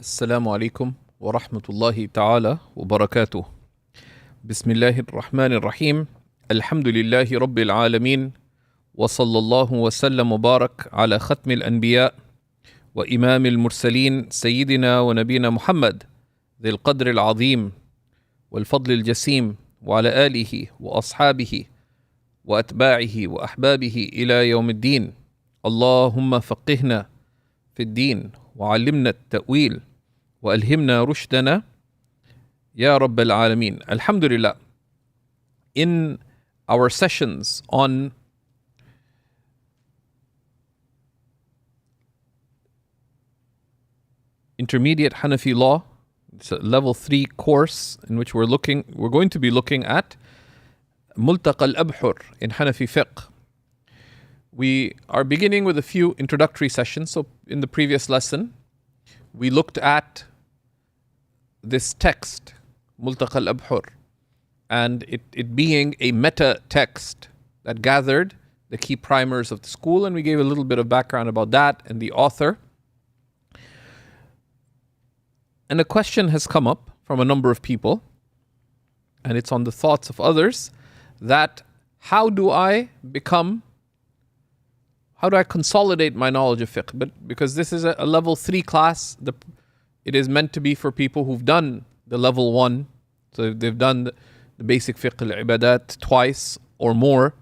السلام عليكم ورحمة الله تعالى وبركاته. بسم الله الرحمن الرحيم. الحمد لله رب العالمين، وصلى الله وسلم وبارك على ختم الأنبياء وإمام المرسلين سيدنا ونبينا محمد ذي القدر العظيم والفضل الجسيم، وعلى آله وأصحابه وأتباعه وأحبابه إلى يوم الدين. اللهم فقهنا في الدين وعلمنا التأويل وألهمنا رشدنا يا رب العالمين. Alhamdulillah. In our sessions on intermediate Hanafi law, it's a level 3 course in which we're going to be looking at Multaqa al-Abhur in Hanafi Fiqh. We are beginning with a few introductory sessions. So in the previous lesson, we looked at this text, Multaqa al-Abhur, and it being a meta text that gathered the key primers of the school, and we gave a little bit of background about that and the author. And a question has come up from a number of people, and it's on the thoughts of others, that how do I consolidate my knowledge of fiqh? But because this is a level 3 class, it is meant to be for people who've done the level 1. So if they've done the basic fiqh al-ibadat twice or more,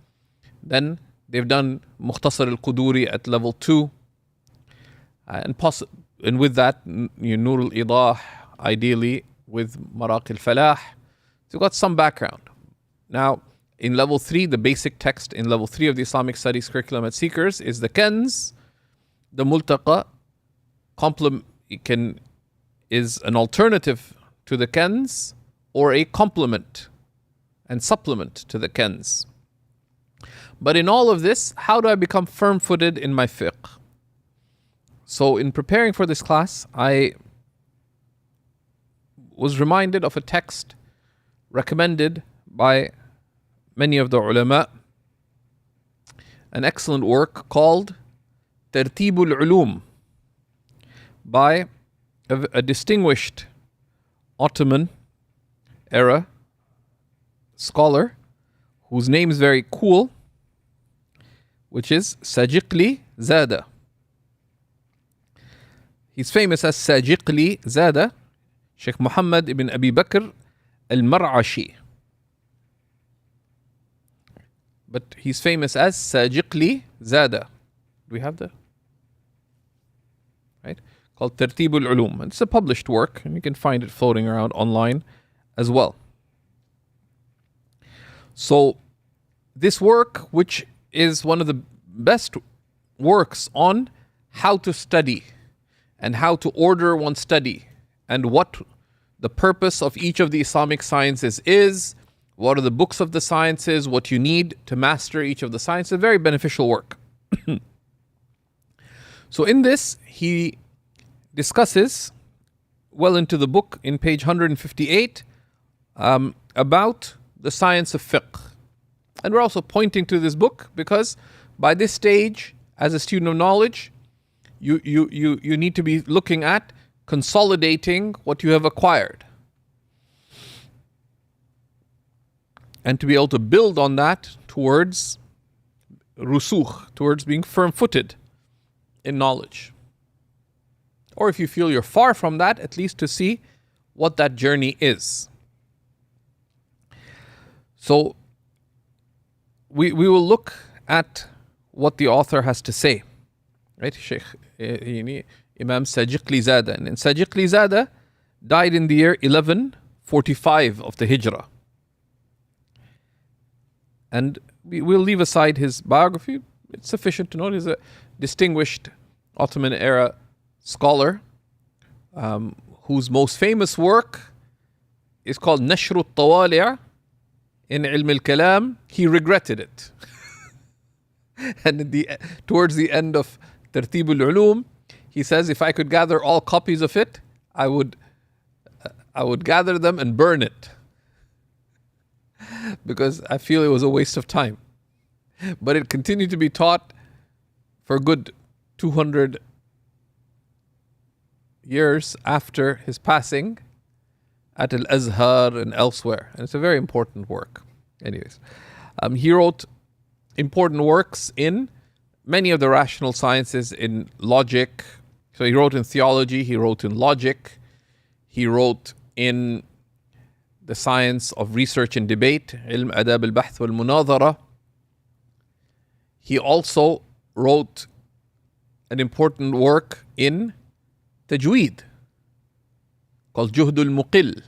then they've done Mukhtasar al-Quduri at level 2. And with that, Nur al-Idah, ideally with Maraq al-Falah. So you've got some background. Now, in level 3, the basic text in level 3 of the Islamic Studies curriculum at Seekers is the Kanz. The Multaqa is an alternative to the Kanz or a complement and supplement to the Kanz. But in all of this, how do I become firm-footed in my fiqh? So in preparing for this class, I was reminded of a text recommended by many of the ulama, an excellent work called Tartib al-Ulum by a distinguished Ottoman era scholar whose name is very cool, which is Sajiqli Zada. He's famous as Sajiqli Zada, Shaykh Muhammad ibn Abi Bakr al-Mar'ashi. But he's famous as Sajiqli Zada. Do we have the? Right? Called Tartib al-Ulum. It's a published work, and you can find it floating around online as well. So, this work, which is one of the best works on how to study and how to order one's study and what the purpose of each of the Islamic sciences is, what are the books of the sciences, what you need to master each of the sciences, a very beneficial work. So in this, he discusses well into the book in page 158 about the science of fiqh. And we're also pointing to this book because by this stage, as a student of knowledge, you need to be looking at consolidating what you have acquired, and to be able to build on that towards rusukh, towards being firm-footed in knowledge. Or if you feel you're far from that, at least to see what that journey is. So we will look at what the author has to say. Right? Shaykh Imam Sajiqli Zada. And Sajiqli Zada died in the year 1145 of the Hijrah. And we'll leave aside his biography. It's sufficient to know he's a distinguished Ottoman era scholar whose most famous work is called Nashr al-Tawali' in Ilm al-Kalam. He regretted it. And towards the end of Tartib al-Ulum, he says, if I could gather all copies of it, I would gather them and burn it, because I feel it was a waste of time. But it continued to be taught for a good 200 years after his passing at al-Azhar and elsewhere. And it's a very important work. Anyways, he wrote important works in many of the rational sciences, in logic. So he wrote in theology, he wrote in logic, he wrote in the science of research and debate, ilm adab al-bahth wal-munadhara. He also wrote an important work in tajweed called Juhd al-Muqil,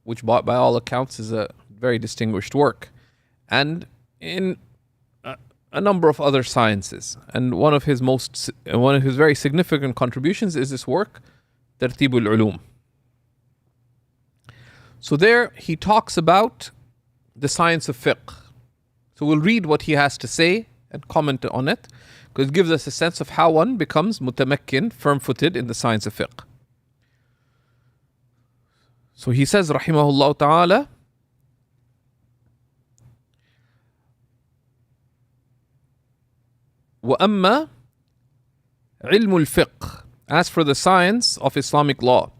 which by all accounts is a very distinguished work, and in a number of other sciences. And one of his very significant contributions is this work, Tartib al-Ulum. So there he talks about the science of fiqh. So we'll read what he has to say and comment on it, because it gives us a sense of how one becomes mutamakkin, firm-footed in the science of fiqh. So he says, rahimahullah ta'ala, وَأَمَّا عِلْمُ الْفِقْهِ, as for the science of Islamic law,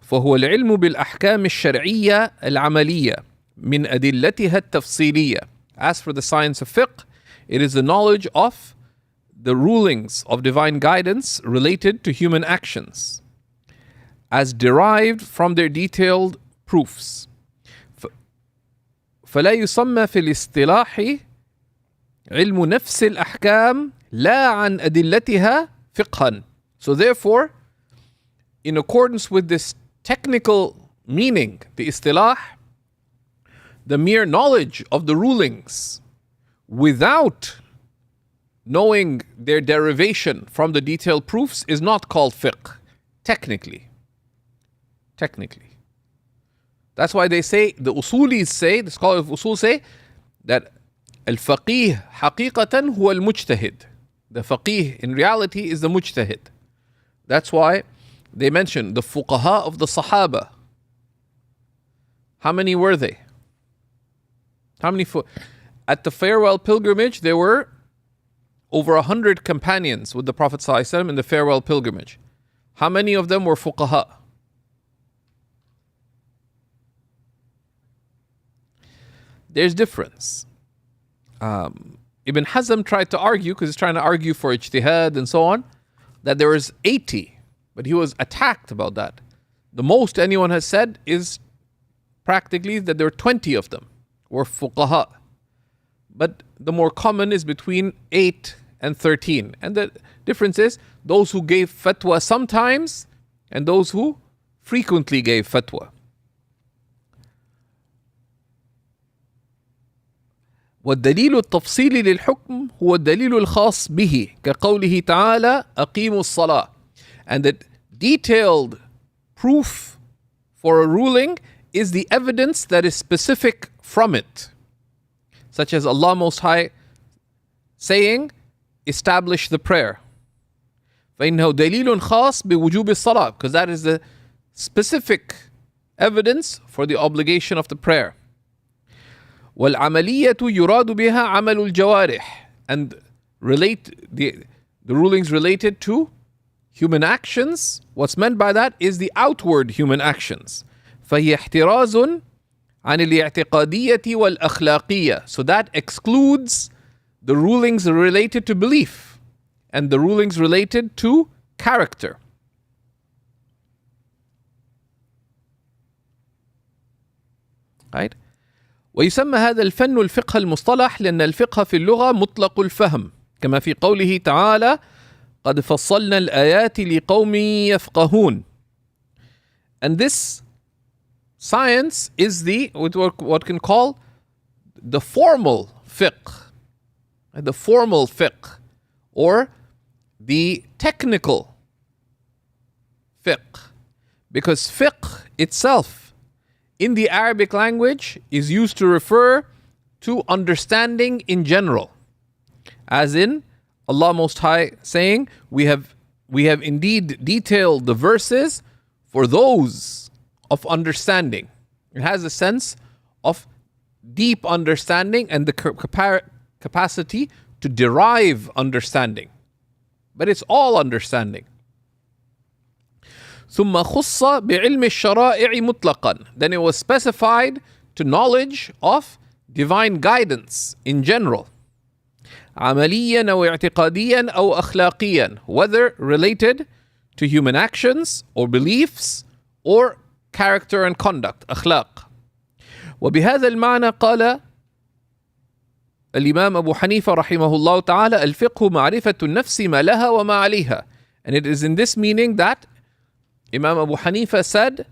فهو العلم بالأحكام الشرعية العملية من أدلتها التفصيلية. As for the science of fiqh, it is the knowledge of the rulings of divine guidance related to human actions, as derived from their detailed proofs. فلا يسمى في الاصطلاح علم نفس الأحكام لا عن أدلتها فقها. So therefore, in accordance with this technical meaning, the istilah, the mere knowledge of the rulings without knowing their derivation from the detailed proofs is not called fiqh, technically. That's why they say, the usulis say, the scholars of usul say, that al-faqih haqiqatan huwa al-mujtahid. The faqih in reality is the mujtahid. That's why they mention the fuqaha of the Sahaba. How many were they? At the farewell pilgrimage, there were over 100 companions with the Prophet ﷺ in the farewell pilgrimage. How many of them were fuqaha? There's difference. Ibn Hazm tried to argue, because he's trying to argue for ijtihad and so on, that there was 80, but he was attacked about that. The most anyone has said is practically that there were 20 of them were fuqaha. But the more common is between 8 and 13. And the difference is those who gave fatwa sometimes and those who frequently gave fatwa. والدليل التفصيلي للحكم هو الدليل الخاص به كقوله تعالى أقيموا الصلاة. And the detailed proof for a ruling is the evidence that is specific from it, such as Allah Most High saying, establish the prayer. فإنه دليل خاص بوجوب الصلاة, because that is the specific evidence for the obligation of the prayer. والعملية يراد بها عمل الجوارح, and the rulings related to human actions. What's meant by that is the outward human actions. فهي احتراز عن الاعتقادية والأخلاقية. So that excludes the rulings related to belief and the rulings related to character. Right? ويسمى هذا الفن الفقه المصطلح لأن الفقه في اللغة مطلق الفهم كما في قوله تعالى قد فصلنا الآيات لقوم يفقهون. And this science is what can call the formal fiqh, or the technical fiqh, because fiqh itself in the Arabic language is used to refer to understanding in general, as in Allah Most High saying, we have indeed detailed the verses for those of understanding. It has a sense of deep understanding and the capacity to derive understanding but it's all understanding. ثم خص بعلم الشرائع مطلقا. Then it was specified to knowledge of divine guidance in general. عمليا أو اعتقاديا أو أخلاقيا, whether related to human actions or beliefs or character and conduct, أخلاق. وبهذا المعنى قال الإمام أبو حنيفة رحمه الله تعالى الفقه معرفة النفس ما لها وما عليها. And it is in this meaning that Imam Abu Hanifa said,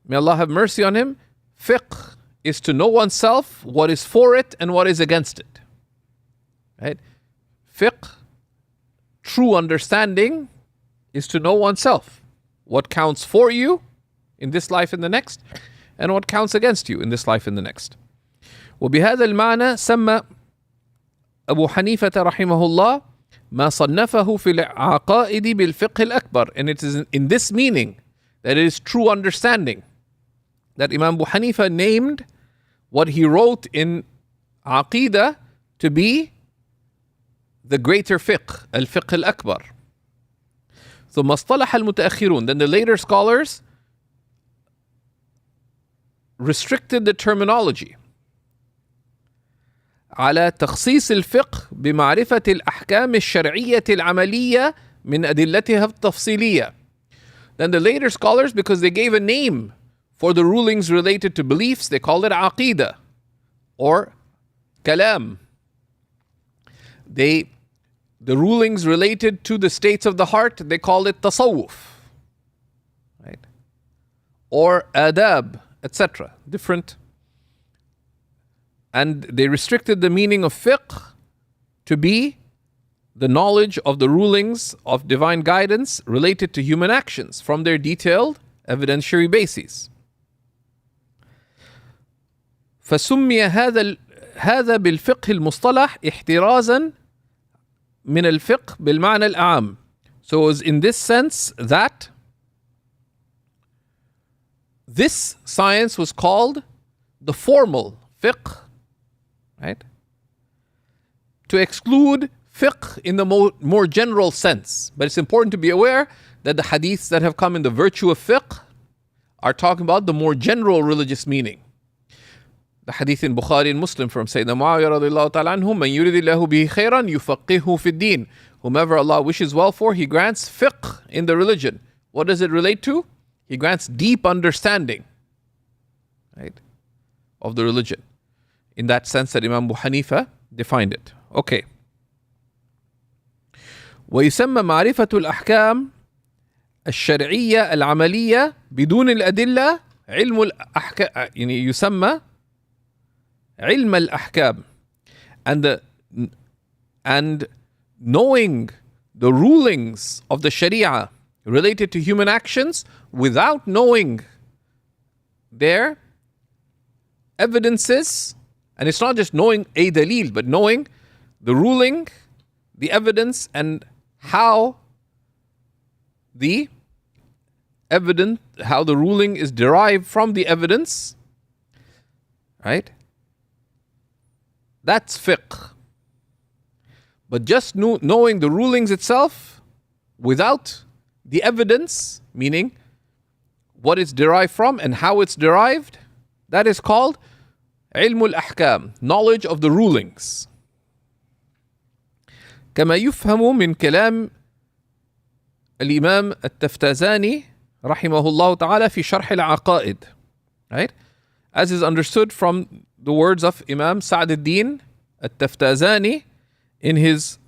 may Allah have mercy on him, fiqh is to know oneself, what is for it and what is against it. Right? Fiqh, true understanding, is to know oneself. What counts for you in this life and the next, and what counts against you in this life and the next. وبهذا المعنى سمى أبو حنيفة رحمه الله ما صنفه في العقائد بالفقه الأكبر. And it is in this meaning that it is true understanding that Imam Abu Hanifa named what he wrote in Aqidah to be the greater fiqh, al-fiqh al-akbar. ثم اصطلح المتأخرون. Then the later scholars restricted the terminology على تخصيص الفقه بمعرفة الأحكام الشرعية العملية من أدلتها التفصيلية. Then the later scholars, because they gave a name for the rulings related to beliefs, they called it aqidah or kalam. The rulings related to the states of the heart, they called it tasawwuf, right? Or adab, etc. Different. And they restricted the meaning of fiqh to be the knowledge of the rulings of divine guidance related to human actions from their detailed evidentiary bases. فسمي هذا بالفقه المصطلح احترازا من الفقه بالمعنى العام. So it was in this sense that this science was called the formal fiqh, right? To exclude fiqh in the more general sense. But it's important to be aware that the hadiths that have come in the virtue of fiqh are talking about the more general religious meaning. The hadith in Bukhari and Muslim from Sayyidina Muawiyah radiallahu ta'ala anhu, مَنْ يُرِدِ اللَّهُ بِهِ خَيْرًا يُفَقِّهُ فِي الدِّينِ. Whomever Allah wishes well for, He grants fiqh in the religion. What does it relate to? He grants deep understanding, right, of the religion. In that sense that Imam Abu Hanifa defined it. Okay. ويسمى معرفة الأحكام الشرعية العملية بدون الأدلة علم الأحكام. يعني يسمى علم الأحكام. And knowing the rulings of the Sharia related to human actions without knowing their evidences. And it's not just knowing a dalil, but knowing the ruling, the evidence, and how the ruling is derived from the evidence, right? That's fiqh. But just knowing the rulings itself without the evidence, meaning what it's derived from and how it's derived, that is called علم الأحكام, knowledge of the rulings. كما يفهم من كلام الإمام التفتازاني رحمه الله تعالى في شرح العقائد, right? As is understood from the words of Imam Sa'd al-Din al-Taftazani in his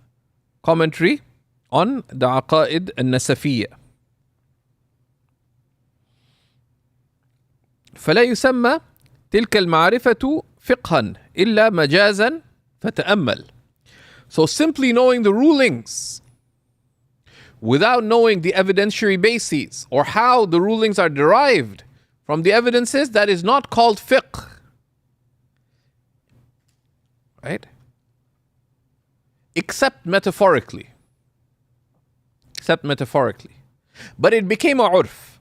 commentary on the Aqaid al-Nasafiyya. فلا يسمى تلك المعرفة فقها إلا مجازا فتأمل. So simply knowing the rulings without knowing the evidentiary bases or how the rulings are derived from the evidences, that is not called fiqh. Right? Except metaphorically. But it became a urf.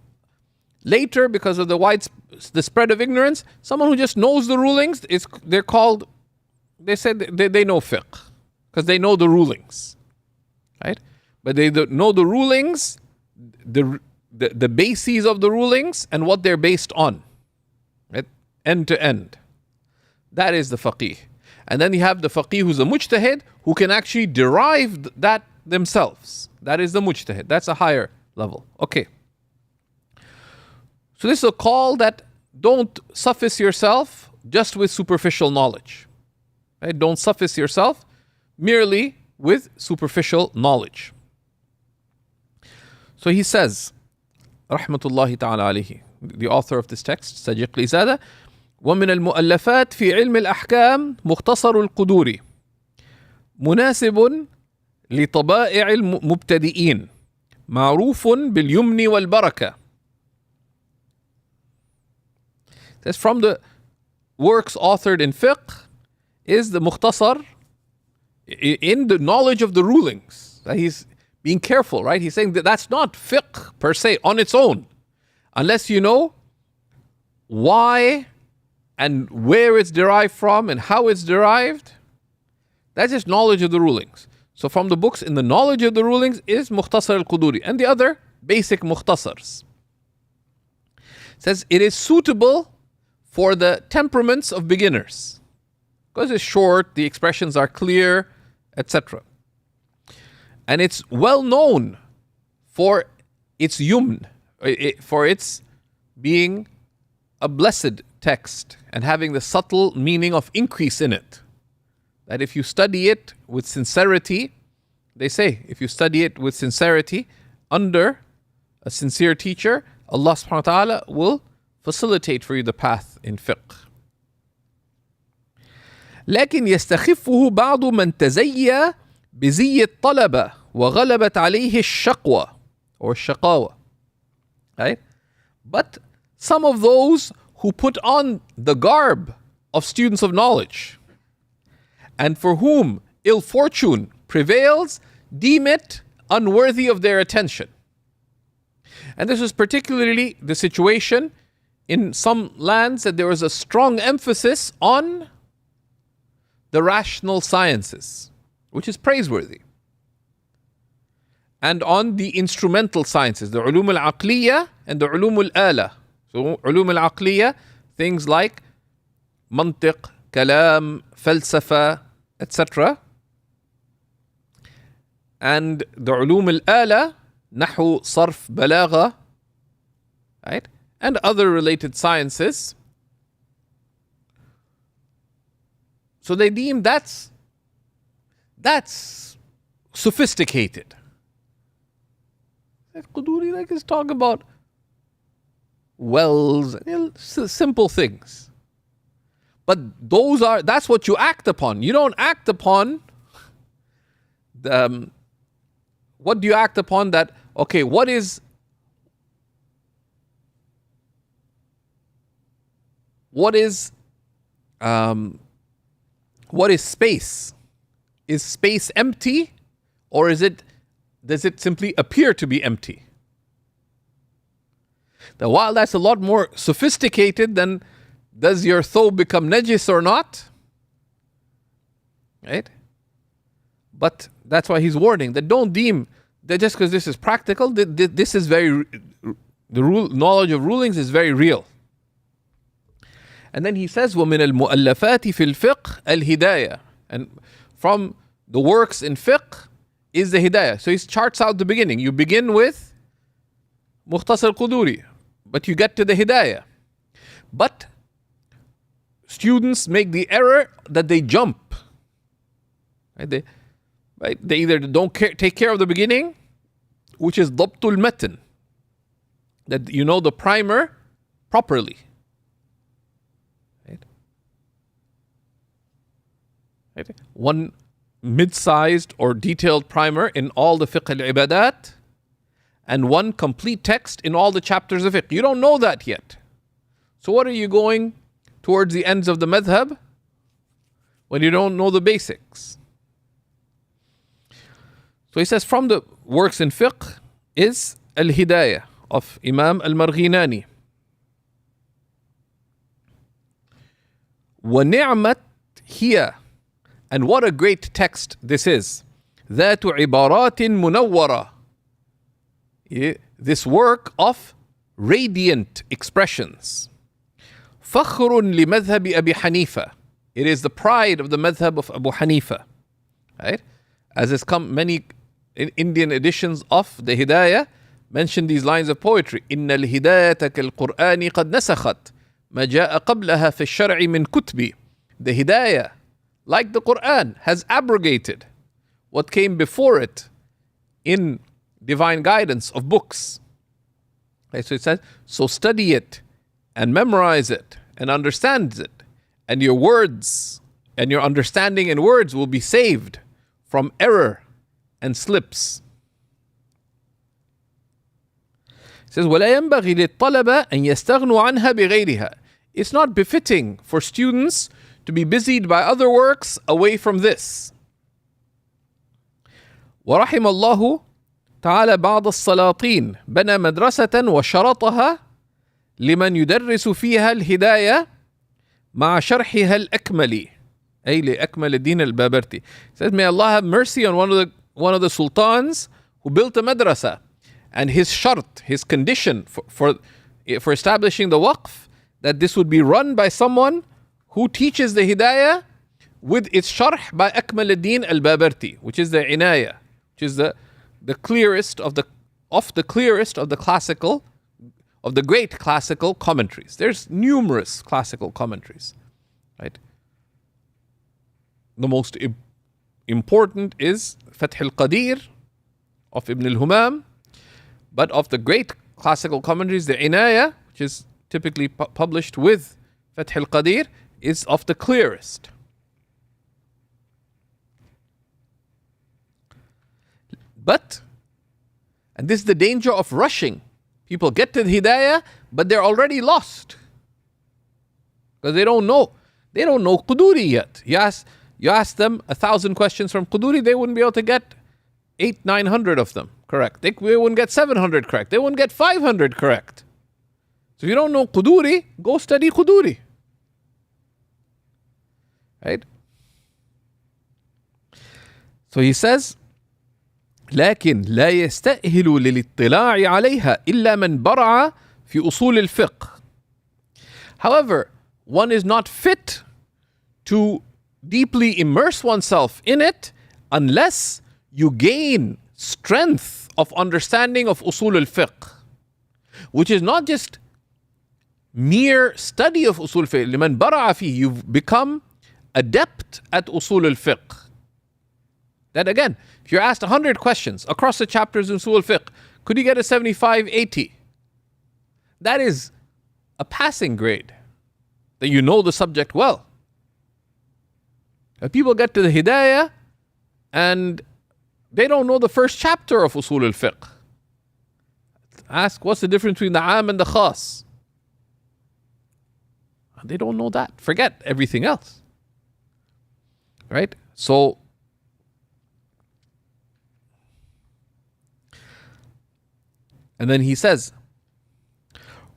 Later, because of the spread of ignorance, someone who just knows the rulings, they said they know fiqh because they know the rulings, right? but they don't know the rulings, the bases of the rulings, and what they're based on, right? End to end. That is the faqih. And then you have the faqih who's a mujtahid, who can actually derive that themselves. That is the mujtahid. That's a higher level. Okay. So this is a call that don't suffice yourself just with superficial knowledge. Right? Don't suffice yourself merely with superficial knowledge. So he says, rahmatullahi ta'ala alayhi, the author of this text, Sajiq Lizada, ومن المؤلفات في علم الأحكام مختصر القدوري مناسب لطبائع المبتدئين معروف باليمن والبركة. That's from the works authored in fiqh is the Mukhtasar in the knowledge of the rulings. He's being careful, right? He's saying that that's not fiqh per se on its own, unless you know why and where it's derived from and how it's derived. That's just knowledge of the rulings. So from the books in the knowledge of the rulings is Mukhtasar al-Quduri and the other basic Mukhtasars. It says it is suitable for the temperaments of beginners because it's short, the expressions are clear, etc. And it's well known for its yumn, for its being a blessed text and having the subtle meaning of increase in it. That if you study it with sincerity, they say, if you study it with sincerity under a sincere teacher, Allah subhanahu wa ta'ala will facilitate for you the path in fiqh. لكن يستخفه بعض من تزيى بزي الطلبة وغلبت عليه الشقوة or الشقاوة. Right? But some of those who put on the garb of students of knowledge and for whom ill fortune prevails, deem it unworthy of their attention. And this was particularly the situation in some lands that there was a strong emphasis on the rational sciences, which is praiseworthy, and on the instrumental sciences, the ulum al-aqliya and the ulum al-ala. So ulum al-aqliya, things like mantiq, kalam, falsafa, etc. And the ulum al-ala, nahu, sarf, balagha, right? And other related sciences. So they deem that's sophisticated. Quduri like is talking about wells, simple things. But that's what you act upon. You don't act upon what do you act upon that, okay, what is space? Is space empty, or does it simply appear to be empty? Now, while that's a lot more sophisticated than does your thawb become najis or not, right? But that's why he's warning that don't deem that just because this is practical, this is knowledge of rulings is very real. And then he says, وَمِنَ الْمُؤَلَّفَاتِ فِي الْفِقْهِ الْهِدَايَةِ. And from the works in fiqh is the Hidaya. So he charts out the beginning. You begin with Mukhtasar al-Quduri, but you get to the Hidaya. But students make the error that they jump. Right? They either don't take care of the beginning, which is Dabtul matn, that you know the primer properly. Right? One mid-sized or detailed primer in all the fiqh al-ibadat, and one complete text in all the chapters of fiqh. You don't know that yet. So what are you going towards the ends of the madhab when you don't know the basics? So he says from the works in fiqh is al-Hidaya of Imam al-Marghinani. وَنِعْمَتْ هِيَ. And what a great text this is. ذات عبارات منورة. This work of radiant expressions. فخر لمذهب أبي حنيفة. It is the pride of the madhab of Abu Hanifa. Right? As has come, many Indian editions of the Hidaya mention these lines of poetry. إن الهداية كالقرآن قد نسخت ما جاء قبلها في الشرع من كتب. The Hidayah, like the Quran, has abrogated what came before it in divine guidance of books. Okay, so it says, so study it and memorize it and understand it, and your words and your understanding in words will be saved from error and slips. It says, وَلَا يَنْبَغِي لِلطَّلَبَ أَنْ يَسْتَغْنُوا عَنْهَا بِغَيْرِهَا. It's not befitting for students to be busied by other works away from this. وَرَحِمَ اللَّهُ تعالى بعض السلاطين بنى مدرسة وشرطها لمن يدرس فيها الهداية مع شرحها الأكمل أي لأكمل الدين البابرتي. It says, may Allah have mercy on one of the sultans who built a madrasa, and his shart, his condition for establishing the waqf, that this would be run by someone who teaches the hidayah with its sharh by Akmal ad-Din al-Babarti, which is the inaya, which is the clearest of the classical, of the great classical commentaries. There's numerous classical commentaries, right? The most important is Fath al-Qadir of Ibn al-Humam, but of the great classical commentaries, the inaya, which is typically published with Fath al-Qadir, is of the clearest. But, and this is the danger of rushing. People get to the Hidayah, but they're already lost. Because they don't know. They don't know Quduri yet. You ask them 1,000 questions from Quduri, they wouldn't be able to get 900 of them correct. They wouldn't get 700 correct. They wouldn't get 500 correct. So if you don't know Quduri, go study Quduri. Right? So he says, لكن لا يستأهل للاطلاع عليها إلا من برع في أصول الفقه. However, one is not fit to deeply immerse oneself in it unless you gain strength of understanding of usul al-fiqh, which is not just mere study of usul al-fiqh. لمن برع فيه, you've become adept at usul al-fiqh. That again, if you're asked 100 questions across the chapters in usul al-fiqh, could you get a 75, 80? That is a passing grade, that you know the subject well. If people get to the Hidayah and they don't know the first chapter of usul al-fiqh, ask what's the difference between the am and the khas. They don't know that. Forget everything else. Right? So, and then he says,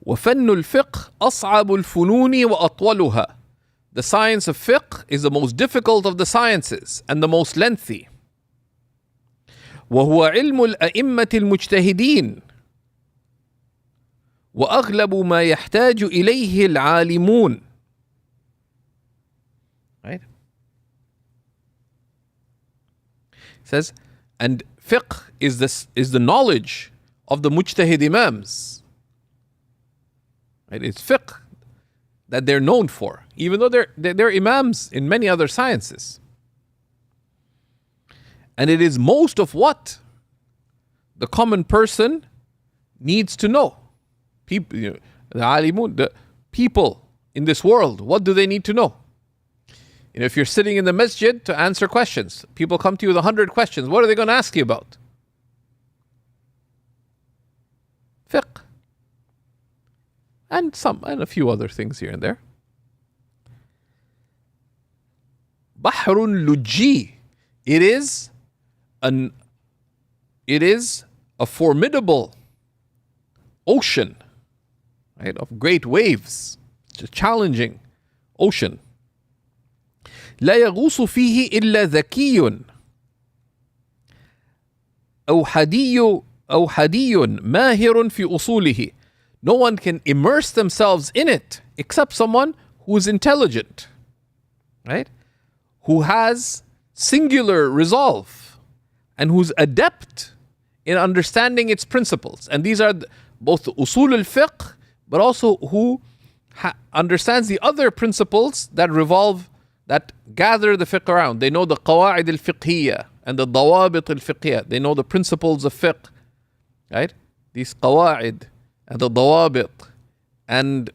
وَفَنُّ الْفِقْهِ أَصْعَبُ الْفُنُونِ وَأَطْوَلُهَا. The science of fiqh is the most difficult of the sciences and the most lengthy. وَهُوَ عِلْمُ الْأَئِمَّةِ الْمُجْتَهِدِينَ وَأَغْلَبُ مَا يَحْتَاجُ إِلَيْهِ الْعَالِمُونَ. Right? It says, and fiqh is the knowledge of the mujtahid imams. Right? It's fiqh that they're known for, even though they're imams in many other sciences. And it is most of what the common person needs to know. People, the alimun, the people in this world, what do they need to know? If you're sitting in the masjid to answer questions, people come to you with 100 questions. What are they going to ask you about? Fiqh. And a few other things here and there. Bahrun Luji. It is a formidable ocean, right, of great waves. It's a challenging ocean. لا يغوص فيه إلا ذكي. أو حدي ماهر في أصوله. No one can immerse themselves in it except someone who is intelligent, right? Who has singular resolve and who's adept in understanding its principles. And these are both usul al-fiqh, but also who understands the other principles that revolve, that gather the fiqh around. They know the qawa'id al-fiqhiyya and the dawabit al-fiqhiyya. They know the principles of fiqh, right? These qawa'id and the dawabit and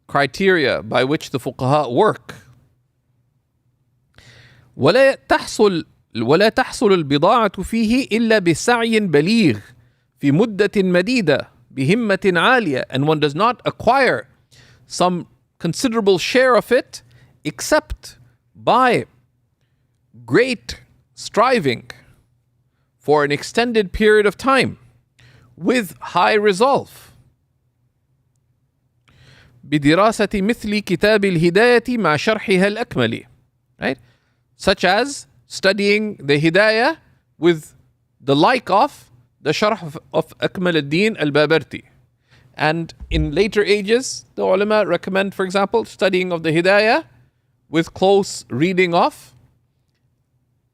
criteria by which the fuqaha work. ولا تحصل البضاعة فيه إلا بسعي بليغ في مدة مديدة بهمة عالية. And one does not acquire some considerable share of it except by great striving for an extended period of time with high resolve. بدراسة مثل كتاب الهداية مع شرحها الأكمل, right? Such as studying the Hidaya with the like of the Sharh of Akmal al-Din al-Babarti. And in later ages, the ulama recommend, for example, studying of the Hidaya with close reading of,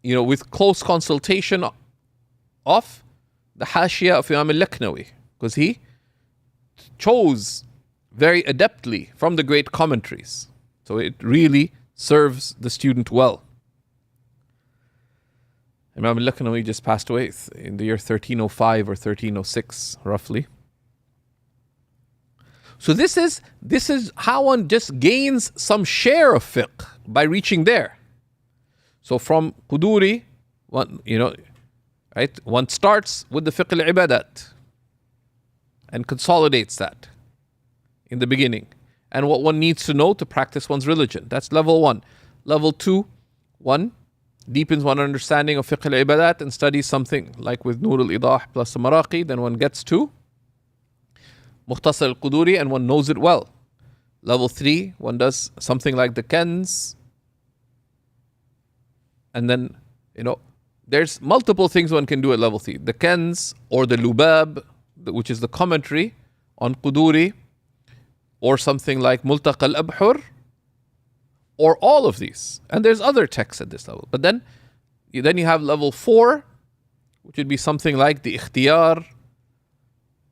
with close consultation of the Hashiyah of Imam al-Laknawi, because he chose very adeptly from the great commentaries. So it really serves the student well. Imam al-Laknawi just passed away in the year 1305 or 1306, roughly. So this is how one just gains some share of fiqh by reaching there. So from Quduri, one starts with the fiqh al-ibadat and consolidates that in the beginning, and what one needs to know to practice one's religion. That's level 1. Level 2, one deepens one's understanding of fiqh al-ibadat and studies something like with Nur al-Idah plus the Maraqi. Then one gets to Mukhtasar al-Quduri and one knows it well. Level 3, one does something like the Kanz. And then, there's multiple things one can do at level 3. The Kanz or the Lubab, which is the commentary on Quduri, or something like Multaqa al-Abhur, or all of these. And there's other texts at this level. But then you have level 4, which would be something like the Ikhtiyar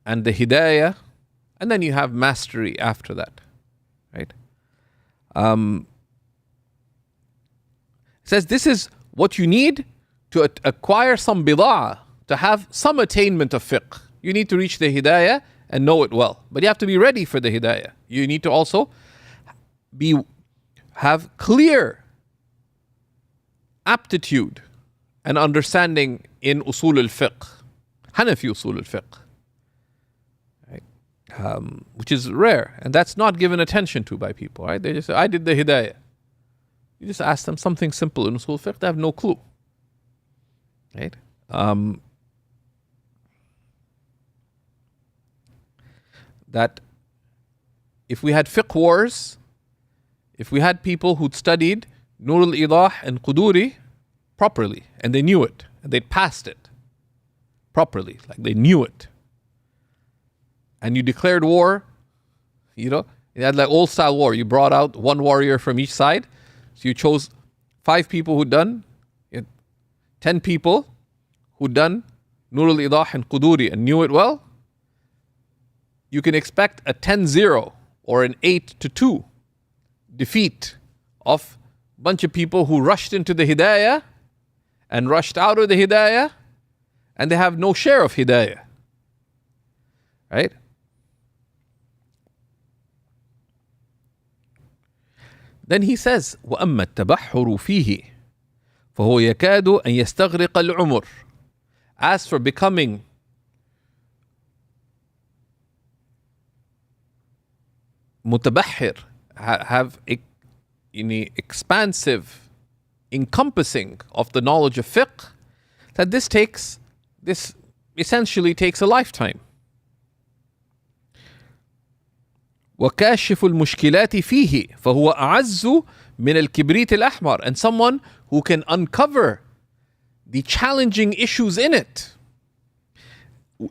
and the Hidaya. And then you have mastery after that, right? It says this is what you need to acquire some bida'ah, to have some attainment of fiqh. You need to reach the Hidayah and know it well. But you have to be ready for the Hidayah. You need to also have clear aptitude and understanding in usul al-fiqh, Hanafi usul al-fiqh, right? Which is rare, and that's not given attention to by people, right? They just say, I did the Hidayah. You just ask them something simple in usul al-fiqh, they have no clue, right? That if we had fiqh wars, if we had people who'd studied Nur al-Idah and Quduri properly, and they knew it, and they'd passed it properly, like they knew it, and you declared war, you had like old style war, you brought out one warrior from each side, so you chose 5 people who'd done, 10 people who'd done Nur al-Idah and Quduri and knew it well, you can expect a 10-0 or an 8-2 defeat of a bunch of people who rushed into the Hidayah and rushed out of the Hidayah, and they have no share of Hidayah, right? Then he says, وَأَمَّا التَّبَحُّرُ فِيهِ فَهُوَ يَكَادُ أَن يَسْتَغْرِقَ الْعُمُرِ. As for becoming mutabahhir, have expansive encompassing of the knowledge of fiqh, that this essentially takes a lifetime. وكاشف المشكلات فيه فهو أعز من الكبريت الأحمر. And someone who can uncover the challenging issues in it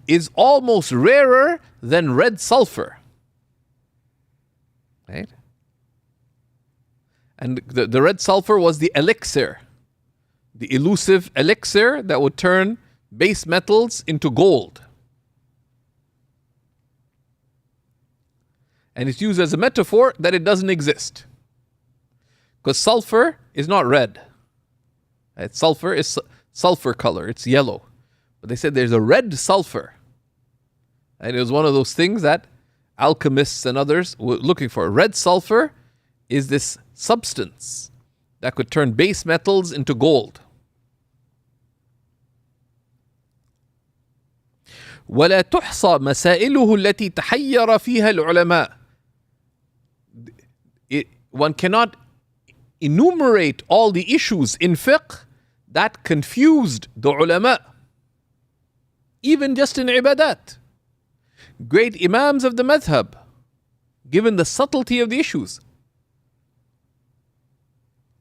is almost rarer than red sulfur. Right? And the red sulfur was the elixir, the elusive elixir that would turn base metals into gold. And it's used as a metaphor that it doesn't exist. Because sulfur is not red. Right? Sulfur is sulfur color, it's yellow. But they said there's a red sulfur. And it was one of those things that alchemists and others were looking for. Red sulfur is this substance that could turn base metals into gold. ولا تحصى مسائله التي تحير فيها العلماء. One cannot enumerate all the issues in fiqh that confused the ulama. Even just in ibadat. Great imams of the madhab, given the subtlety of the issues,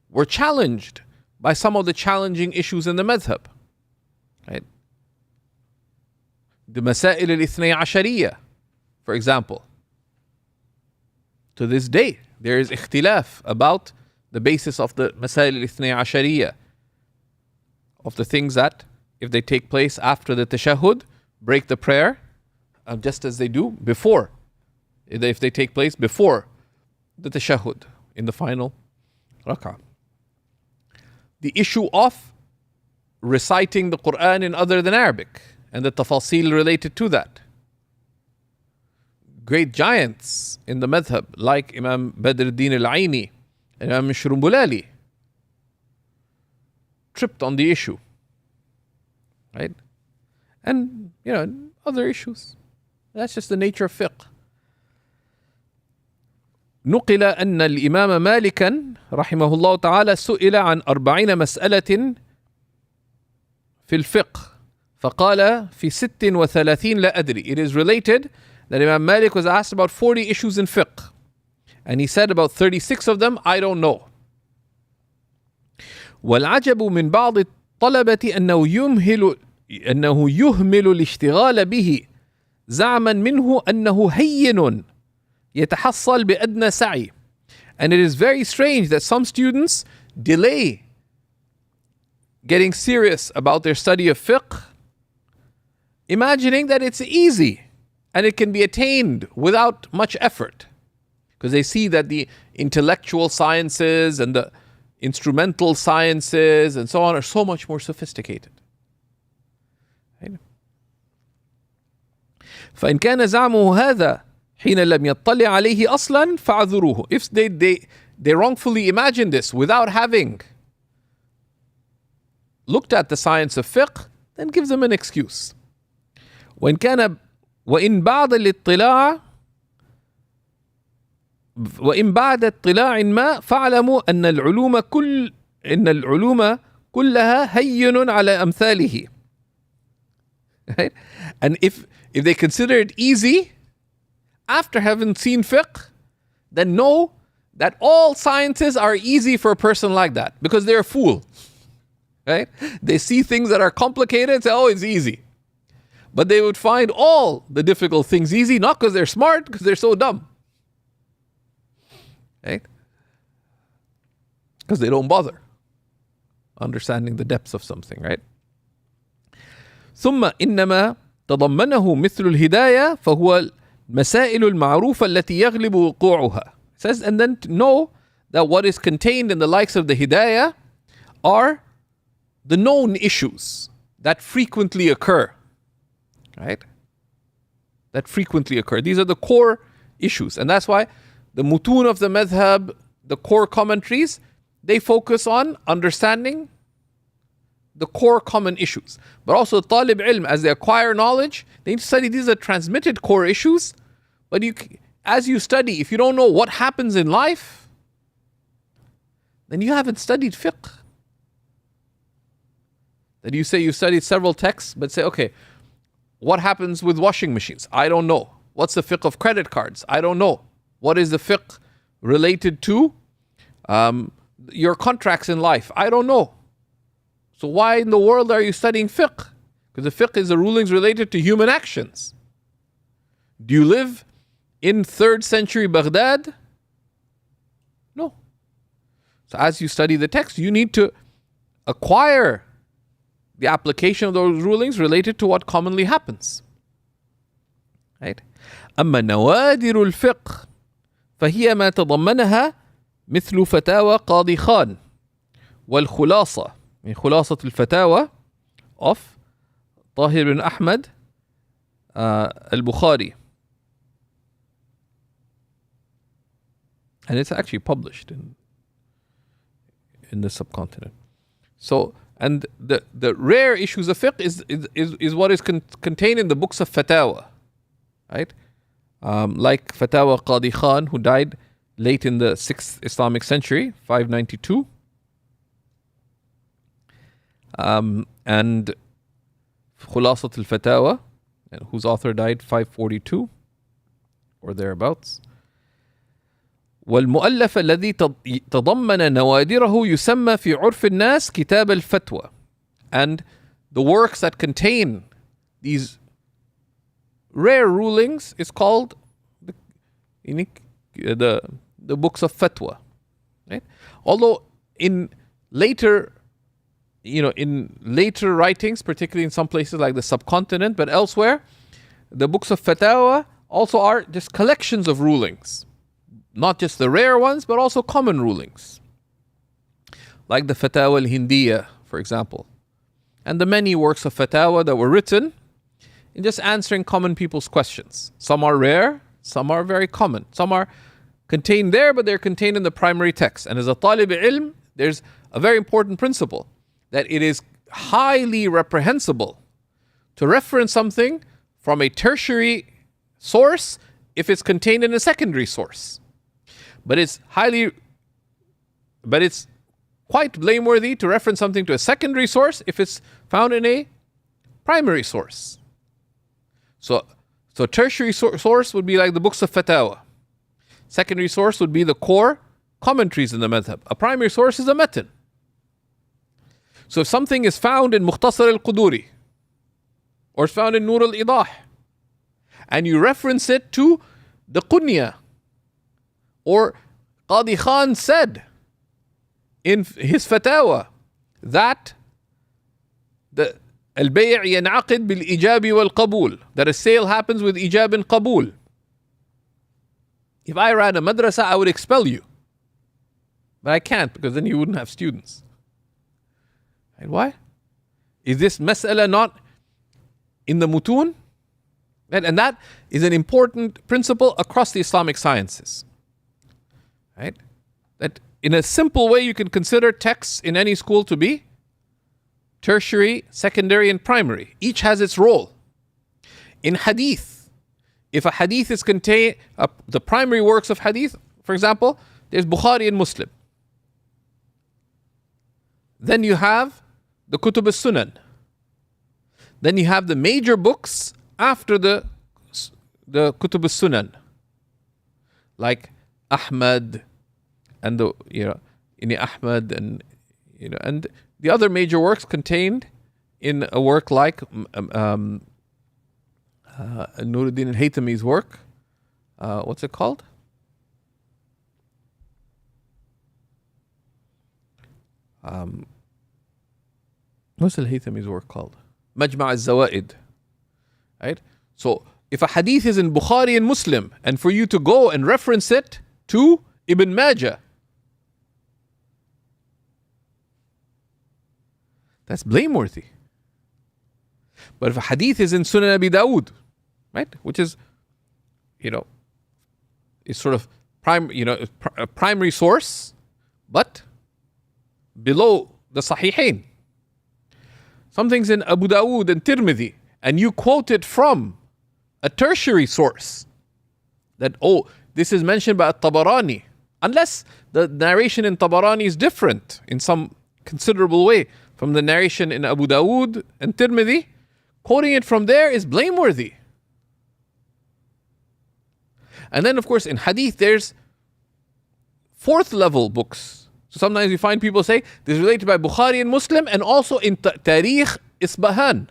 were challenged by some of the challenging issues in the madhab. Right? The Masail al-Ithnay Ashariya, for example. To this day, there is ikhtilaf about the basis of the Masail al-Ithnay Ashariya, of the things that, if they take place after the tashahhud, break the prayer, just as they do before. If they take place before the tashahhud, in the final rak'ah. The issue of reciting the Quran in other than Arabic, and the tafasil related to that. Great giants in the madhab, like Imam Badr al-Din al-Aini and Imam Shrumbulali, tripped on the issue. Right? And, other issues. That's just the nature of fiqh. نقل أن الإمام مالكا رحمه الله تعالى سئل عن 40 مسألة في الفقه فقال في 36 لا أدري. It is related that Imam Malik was asked about 40 issues in fiqh, and he said about 36 of them, I don't know. والعجب من بعض الطلبة أنه يهمل الاشتغال به زعما منه أنه هين يتحصل بأدنى سعي. And it is very strange that some students delay getting serious about their study of fiqh, imagining that it's easy and it can be attained without much effort. Because they see that the intellectual sciences and the instrumental sciences and so on are so much more sophisticated. Right? فإن كان زعمه هذا حين لم يطلع عليه أصلا فاعذروه. If they wrongfully imagine this without having looked at the science of fiqh, then give them an excuse. وإن بعد اطلاع ما فاعلموا أن العلوم كلها هين على أمثاله. Right? And if they consider it easy after having seen fiqh, then know that all sciences are easy for a person like that, because they're a fool. Right? They see things that are complicated and say, oh, it's easy. But they would find all the difficult things easy, not because they're smart, because they're so dumb. Right? Because they don't bother understanding the depths of something, right? ثم إنما تضمنه مثل الهداية فهو المسائل المعروفة التي يغلب وقوعها. It says, and then to know that what is contained in the likes of the Hidayah are the known issues that frequently occur. Right? That frequently occur. These are the core issues. And that's why the mutun of the madhab, the core commentaries, they focus on understanding the core common issues. But also talib ilm, as they acquire knowledge, they need to study these are transmitted core issues. But as you study, if you don't know what happens in life, then you haven't studied fiqh. That you say you studied several texts, but say, okay, what happens with washing machines? I don't know. What's the fiqh of credit cards? I don't know. What is the fiqh related to your contracts in life? I don't know. So why in the world are you studying fiqh? Because the fiqh is the rulings related to human actions. Do you live in 3rd century Baghdad? No. So as you study the text, you need to acquire the application of those rulings related to what commonly happens. Right? أما نوادر الفقه فهي ما تضمنها مثل فتاوى قاضي خان والخلاصة من خلاصة الفتاوى of طاهر بن أحمد al-Bukhari. And it's actually published in the subcontinent. So, and the rare issues of fiqh is what is contained in the books of fatawa, right? Like Fatawa Qadi Khan, who died late in the 6th Islamic century, 592. And Khulasat al-Fatawa, whose author died 542 or thereabouts. والمؤلف الذي تضمن نوادره يسمى في عرف الناس كتاب الفتوى. And the works that contain these rare rulings is called the books of fatwa. Right? Although in later writings, particularly in some places like the subcontinent, but elsewhere, the books of fatawa also are just collections of rulings. Not just the rare ones, but also common rulings. Like the Fatawa al-Hidaya, for example. And the many works of fatawa that were written in just answering common people's questions. Some are rare, some are very common. Some are contained there, but they're contained in the primary text. And as a talib ilm, there's a very important principle that it is highly reprehensible to reference something from a tertiary source if it's contained in a secondary source. But it's quite blameworthy to reference something to a secondary source if it's found in a primary source. So tertiary source would be like the books of fatawa. Secondary source would be the core commentaries in the madhab. A primary source is a matn. So if something is found in Mukhtasar al-Quduri or it's found in Nur al-Idah and you reference it to the Qunya, or Qadi Khan said in his fatawa that the al-bay' yanaqid bil-ijab wal-qabul, that a sale happens with ijab and qabul. If I ran a madrasa, I would expel you. But I can't, because then you wouldn't have students. And why? Is this mas'ala not in the mutun? And that is an important principle across the Islamic sciences. Right? That in a simple way you can consider texts in any school to be tertiary, secondary, and primary. Each has its role. In hadith, if a hadith is contained, the primary works of hadith, for example, there's Bukhari and Muslim. Then you have the Kutub al-Sunan. Then you have the major books after the Kutub al-Sunan, like Ahmad and Ahmad and the other major works contained in a work like Nuruddin al-Haythami's work. What's it called? What's al-Haythami's work called? Majma al-Zawaid. Right? So if a hadith is in Bukhari and Muslim, and for you to go and reference it to Ibn Majah, that's blameworthy. But if a hadith is in Sunan Abi Dawood, right, which is, is sort of a primary source, but below the Sahihain. Something's in Abu Dawood and Tirmidhi, and you quote it from a tertiary source, that, this is mentioned by Tabarani, unless the narration in Tabarani is different in some considerable way from the narration in Abu Dawood and Tirmidhi, quoting it from there is blameworthy. And then, of course, in hadith, there's 4th level books. So sometimes you find people say, this is related by Bukhari and Muslim, and also in Tarikh Isbahan.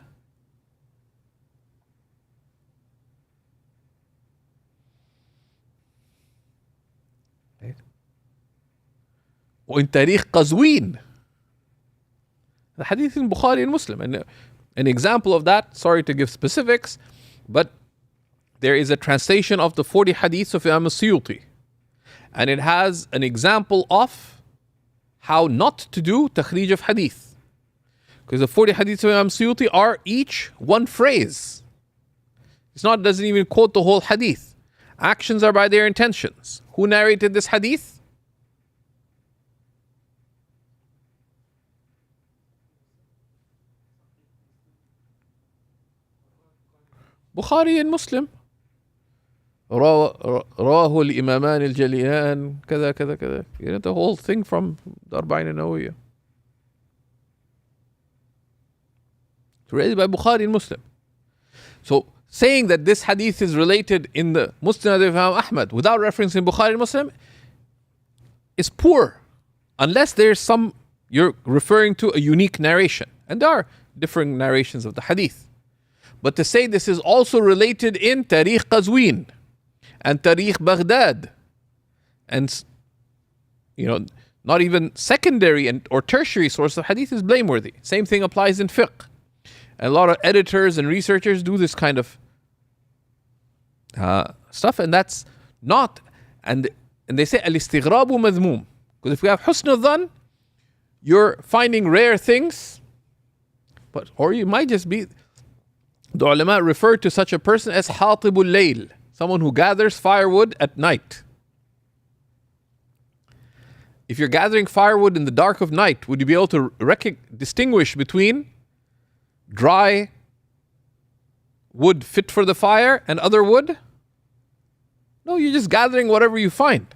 وإن تاريخ قزوين. The hadith in Bukhari and Muslim. And an example of that, sorry to give specifics, but there is a translation of the 40 hadiths of Imam Suyuti. And it has an example of how not to do takhrij of hadith. Because the 40 hadiths of Imam Suyuti are each one phrase. Doesn't even quote the whole hadith. Actions are by their intentions. Who narrated this hadith? Bukhari and Muslim. رواه الإمامان الجليان كذا كذا كذا. You know, the whole thing from the al-Bahrayn an-Nawawiyya. It's read by Bukhari and Muslim. So saying that this hadith is related in the Musnad of Imam Ahmad without referencing Bukhari and Muslim is poor, unless there's some, you're referring to a unique narration. And there are different narrations of the hadith. But to say this is also related in Tarikh Qazwin and Tarikh Baghdad, and not even secondary or tertiary source of hadith is blameworthy. Same thing applies in fiqh. And a lot of editors and researchers do this kind of stuff, and that's not, and they say al-istighrabu madhmoom. Because if we have husn al-dhan, you're finding rare things, or you might just be, the ulama refer to such a person as hatibul layl, someone who gathers firewood at night. If you're gathering firewood in the dark of night, would you be able to distinguish between dry wood fit for the fire and other wood? No, you're just gathering whatever you find.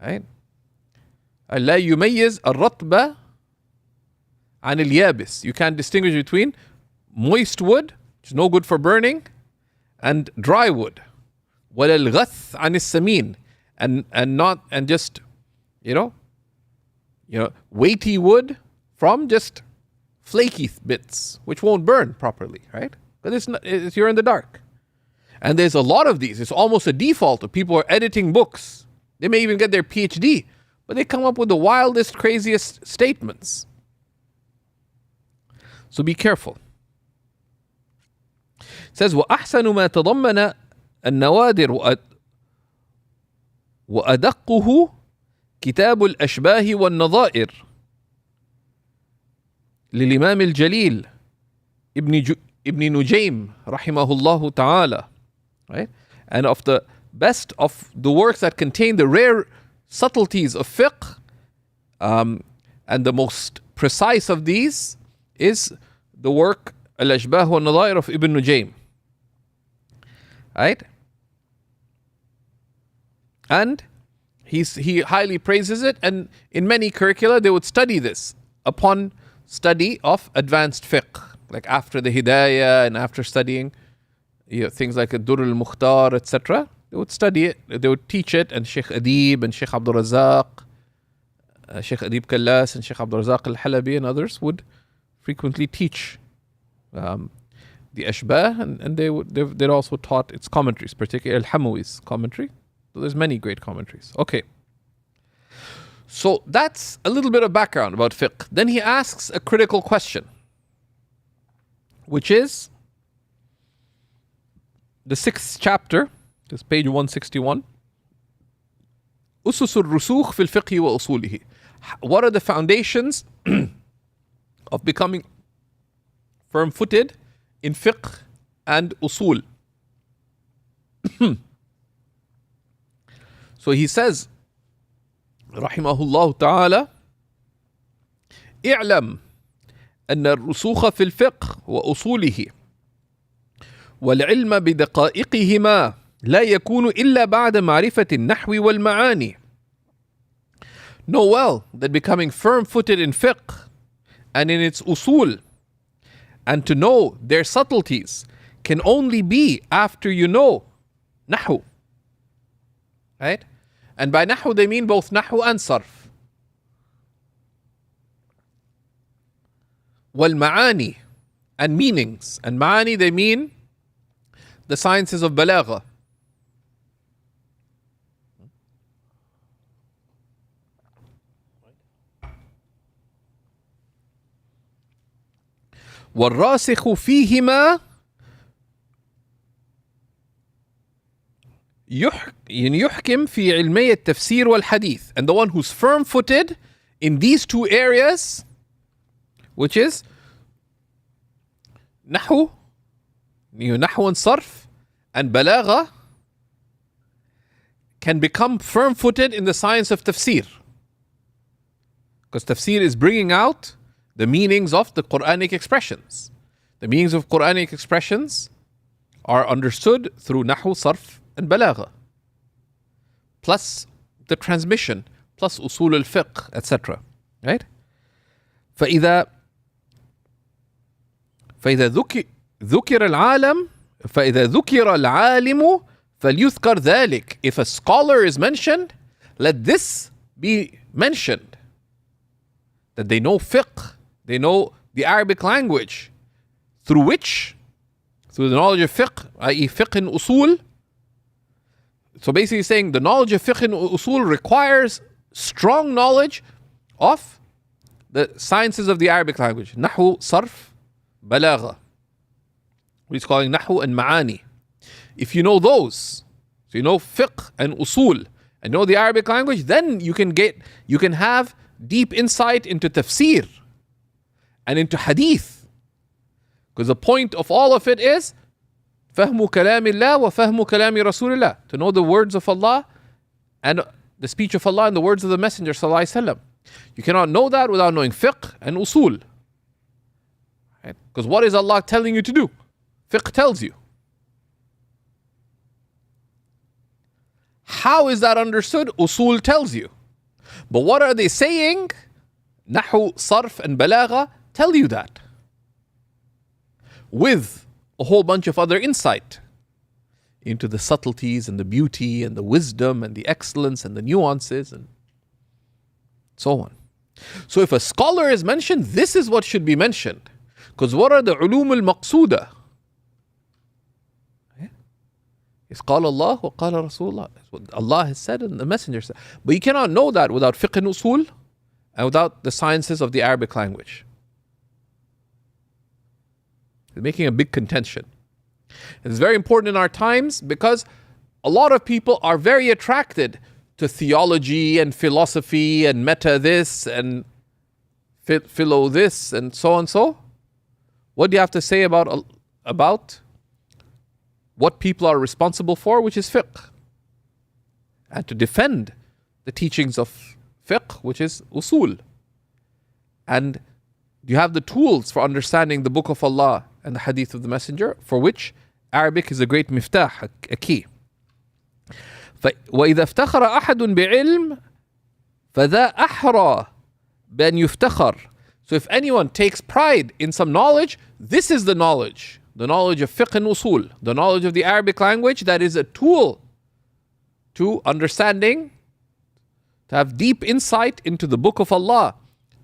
Right? لا يميز الرطب عن اليابس. You can't distinguish between moist wood, which is no good for burning, and dry wood. ولا الغث عن السمين. And just weighty wood from just flaky bits, which won't burn properly, right? But you're in the dark. And there's a lot of these. It's almost a default of people who are editing books. They may even get their PhD, but they come up with the wildest, craziest statements. So be careful. It says, وَأَحْسَنُ مَا تَضَمَّنَ النَّوَادِرُ وَأَدَقُّهُ كتاب الأشباه والنظائر للإمام الجليل ابن نجيم رحمه الله تعالى. Right? And of the best of the works that contain the rare subtleties of fiqh, and the most precise of these is the work al-Ashbah wa Nadair of Ibn Nujaym. Right? And he highly praises it, and in many curricula they would study this upon study of advanced fiqh, like after the Hidaya and after studying things like Dur al-Mukhtar, etc. They would study it, they would teach it, and Shaykh Adib and Shaykh Abdul Razak, Shaykh Adib Kallas and Shaykh Abdul Razak al-Halabi and others would frequently teach the Ashbah, and they'd also taught its commentaries, particularly al-Hamawi's commentary. So there's many great commentaries. Okay. So that's a little bit of background about fiqh. Then he asks a critical question, which is the 6th chapter, this page 161. أسس الرسوخ في الفقه وأصوله. What are the foundations of becoming firm-footed in fiqh and usul? So he says, رحمه الله تعالى: اعلم أن الرسوخ في الفقه وأصوله والعلم بدقائقهما لا يكون إلا بعد معرفة النحو والمعاني. Know well that becoming firm-footed in fiqh and in its usul, and to know their subtleties, can only be after you know nahu. Right? And by nahu they mean both nahu and sarf. Wal ma'ani, and meanings. And ma'ani they mean the sciences of balagha. والراسخ فيهما يحكم في علمي التفسير والحديث. And the one who's firm-footed in these two areas, which is نحو and صرف and balagha, can become firm-footed in the science of tafsir. Because tafsir is bringing out the meanings of the Quranic expressions. The meanings of Quranic expressions are understood through nahu, sarf, and balagha, plus the transmission, plus usul al-fiqh, etc. Right? فإذا ذكر العالم فليذكر ذلك. If a scholar is mentioned, let this be mentioned. That they know fiqh, they know the Arabic language, through the knowledge of fiqh, i.e. fiqh and usul. So basically saying the knowledge of fiqh and usul requires strong knowledge of the sciences of the Arabic language. Nahu, sarf, balagha. He's calling nahu and ma'ani. If you know those, so you know fiqh and usul, and know the Arabic language, then you can have deep insight into tafsir and into hadith. Because the point of all of it is فهم كلام الله وفهم كلام رسول الله, to know the words of Allah and the speech of Allah and the words of the Messenger sallallahu alaihi wasallam. You cannot know that without knowing fiqh and usul. Right? Because what is Allah telling you to do? Fiqh tells you. How is that understood? Usul tells you. But what are they saying? Nahu, sarf, and balagha tell you that, with a whole bunch of other insight into the subtleties and the beauty and the wisdom and the excellence and the nuances and so on. So if a scholar is mentioned, this is what should be mentioned. Because what are the ulum al-maqsuda? It's قال Allah wa قال Rasulullah. What Allah has said and the Messenger said. But you cannot know that without fiqh and usul and without the sciences of the Arabic language. It's making a big contention. It's very important in our times because a lot of people are very attracted to theology and philosophy and meta this and philo this and so on so. What do you have to say about what people are responsible for, which is fiqh? And to defend the teachings of fiqh, which is usul. And you have the tools for understanding the book of Allah and the hadith of the Messenger, for which Arabic is a great miftah, a key. وإذا افتخر أحد بعلم فذا أحرى بأن يفتخر. So if anyone takes pride in some knowledge, this is the knowledge of fiqh and usul, the knowledge of the Arabic language that is a tool to understanding, to have deep insight into the book of Allah,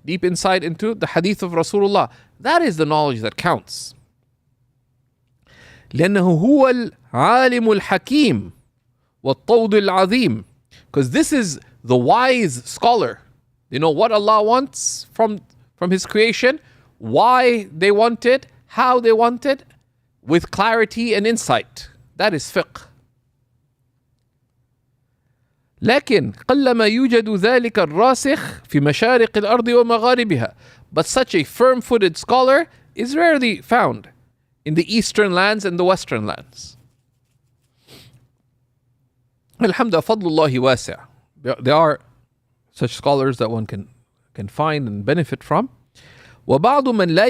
deep insight into the hadith of Rasulullah. That is the knowledge that counts. لأنه هو العالم الحكيم والطود العظيم. Because this is the wise scholar. You know what Allah wants from His creation, why they want it, how they want it, with clarity and insight. That is fiqh. لكن قلما يوجد ذلك الراسخ في مشارق الأرض ومغاربها. But such a firm-footed scholar is rarely found in the eastern lands and the western lands. Alhamdulillah, fadlullahi wasi'. There are such scholars that one can find and benefit from. وبعض من لا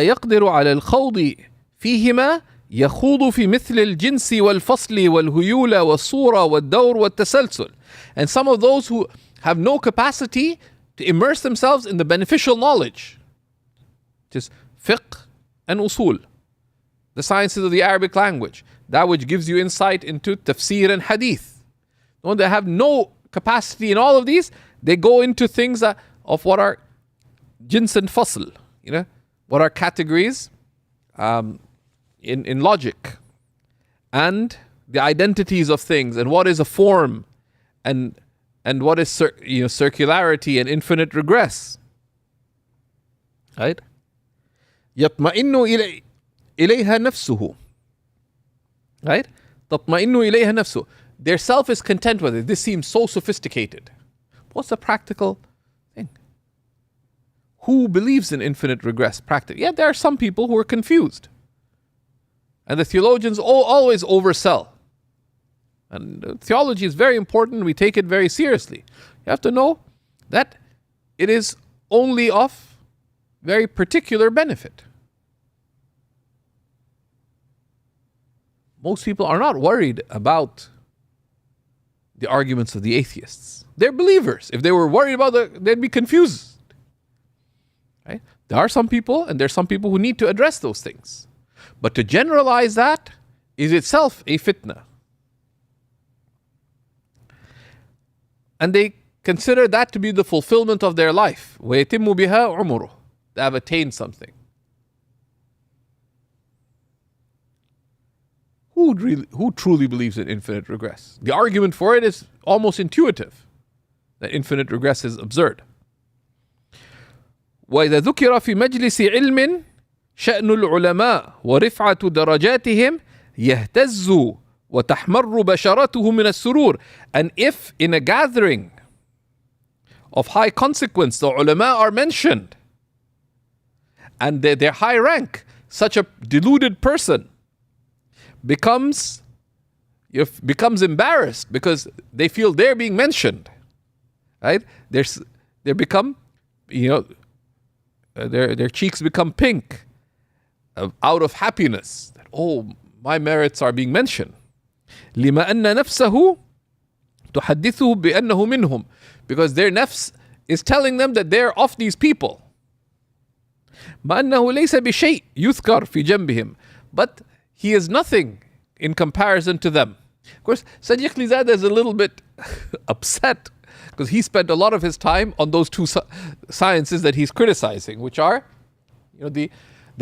يقدر على الخوض فيهما يخوض في مثل الجنس والفصل والهيولة والصورة والدور والتسلسل. And some of those who have no capacity to immerse themselves in the beneficial knowledge, which is fiqh and usul, the sciences of the Arabic language, that which gives you insight into tafsir and hadith. When they have no capacity in all of these, they go into things of what are jins and fasl, what are categories in logic, and the identities of things, and what is a form, and what is circularity and infinite regress, right? يطمئن إليها نفسه. Right? تطمئن إليها نفسه. Their self is content with it. This seems so sophisticated. What's the practical thing? Who believes in infinite regress? Yeah, there are some people who are confused. And the theologians always oversell. And theology is very important. We take it very seriously. You have to know that it is only of very particular benefit. Most people are not worried about the arguments of the atheists. They're believers. If they were worried about it, they'd be confused. Right? There are some people, and there's some people who need to address those things. But to generalize that is itself a fitna. And they consider that to be the fulfillment of their life. وَيَتِمُّ بِهَا عُمُرُهُ. They have attained something. Who truly believes in infinite regress? The argument for it is almost intuitive, that infinite regress is absurd. وَإِذَا ذُكِرَ فِي مَجْلِسِ عِلْمٍ شأن العلماء ورفعة درجاتهم يهتز وتحمر بشرته من السرور. And if in a gathering of high consequence the ulama are mentioned and their high rank, such a deluded person becomes embarrassed because they feel they're being mentioned, right? They become, their cheeks become pink out of happiness that, oh, my merits are being mentioned. لما أن نفسه تحدثه بأنه منهم, because their nafs is telling them that they're of these people. ما أنه ليس بشيء يذكر في جنبهم, but he is nothing in comparison to them. Of course, Shaykh Faraz is a little bit upset because he spent a lot of his time on those two sciences that he's criticizing, which are, the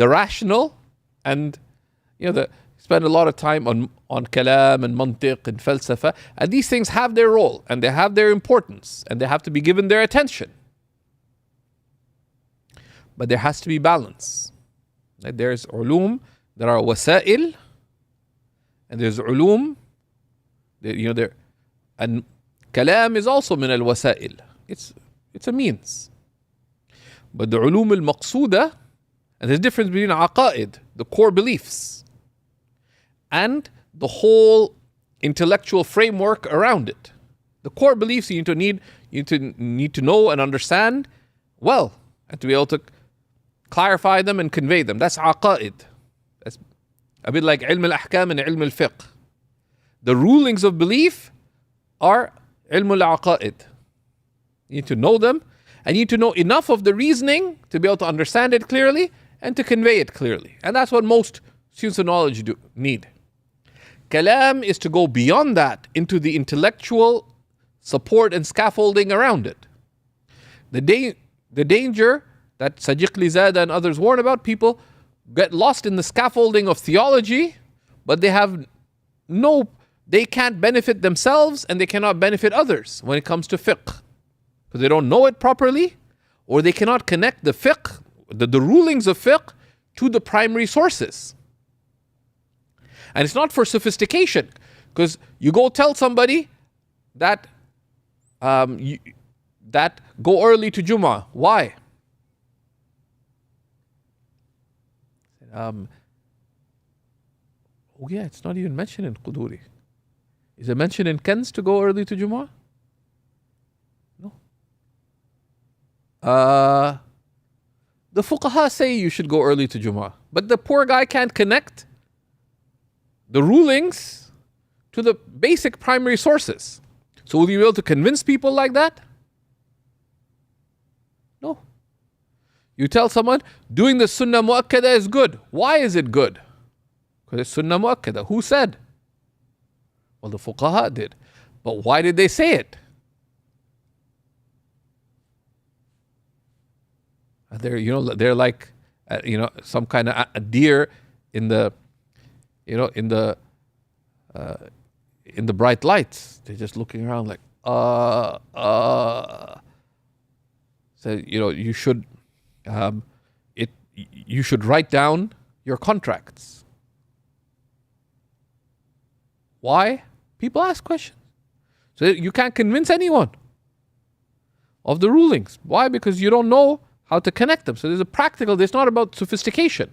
rational, and spend a lot of time on kalam and mantiq and falsafa, and these things have their role and they have their importance and they have to be given their attention. But there has to be balance. There's ulum that are wasa'il, and there's ulum, and kalam is also min al-wasa'il. It's a means. But the ulum al-maqsuda, and there's a difference between aqa'id, the core beliefs, and the whole intellectual framework around it. The core beliefs you need to know and understand well, and to be able to clarify them and convey them. That's aqa'id. That's a bit like ilm al-ahkam and ilm al-fiqh. The rulings of belief are ilm al-aqa'id. You need to know them, and you need to know enough of the reasoning to be able to understand it clearly and to convey it clearly. And that's what most students of knowledge need. Kalam is to go beyond that into the intellectual support and scaffolding around it. The danger that Shaykh Faraz and others warn about, people get lost in the scaffolding of theology, but they can't benefit themselves and they cannot benefit others when it comes to fiqh, because they don't know it properly, or they cannot connect the fiqh, the rulings of fiqh, to the primary sources. And it's not for sophistication, because you go tell somebody that that go early to Jummah. Why? Oh yeah, it's not even mentioned in Quduri. Is it mentioned in Kanz to go early to Jummah? No. The fuqaha say you should go early to Jummah, but the poor guy can't connect the rulings to the basic primary sources. So will you be able to convince people like that? No. You tell someone doing the sunnah mu'akkada is good. Why is it good? Because it's sunnah mu'akkada. Who said? Well, the fuqaha did. But why did they say it? They're like some kind of a deer in the bright lights. They're just looking around like So you should you should write down your contracts. Why? People ask questions. So you can't convince anyone of the rulings. Why? Because you don't know how to connect them. So it's not about sophistication.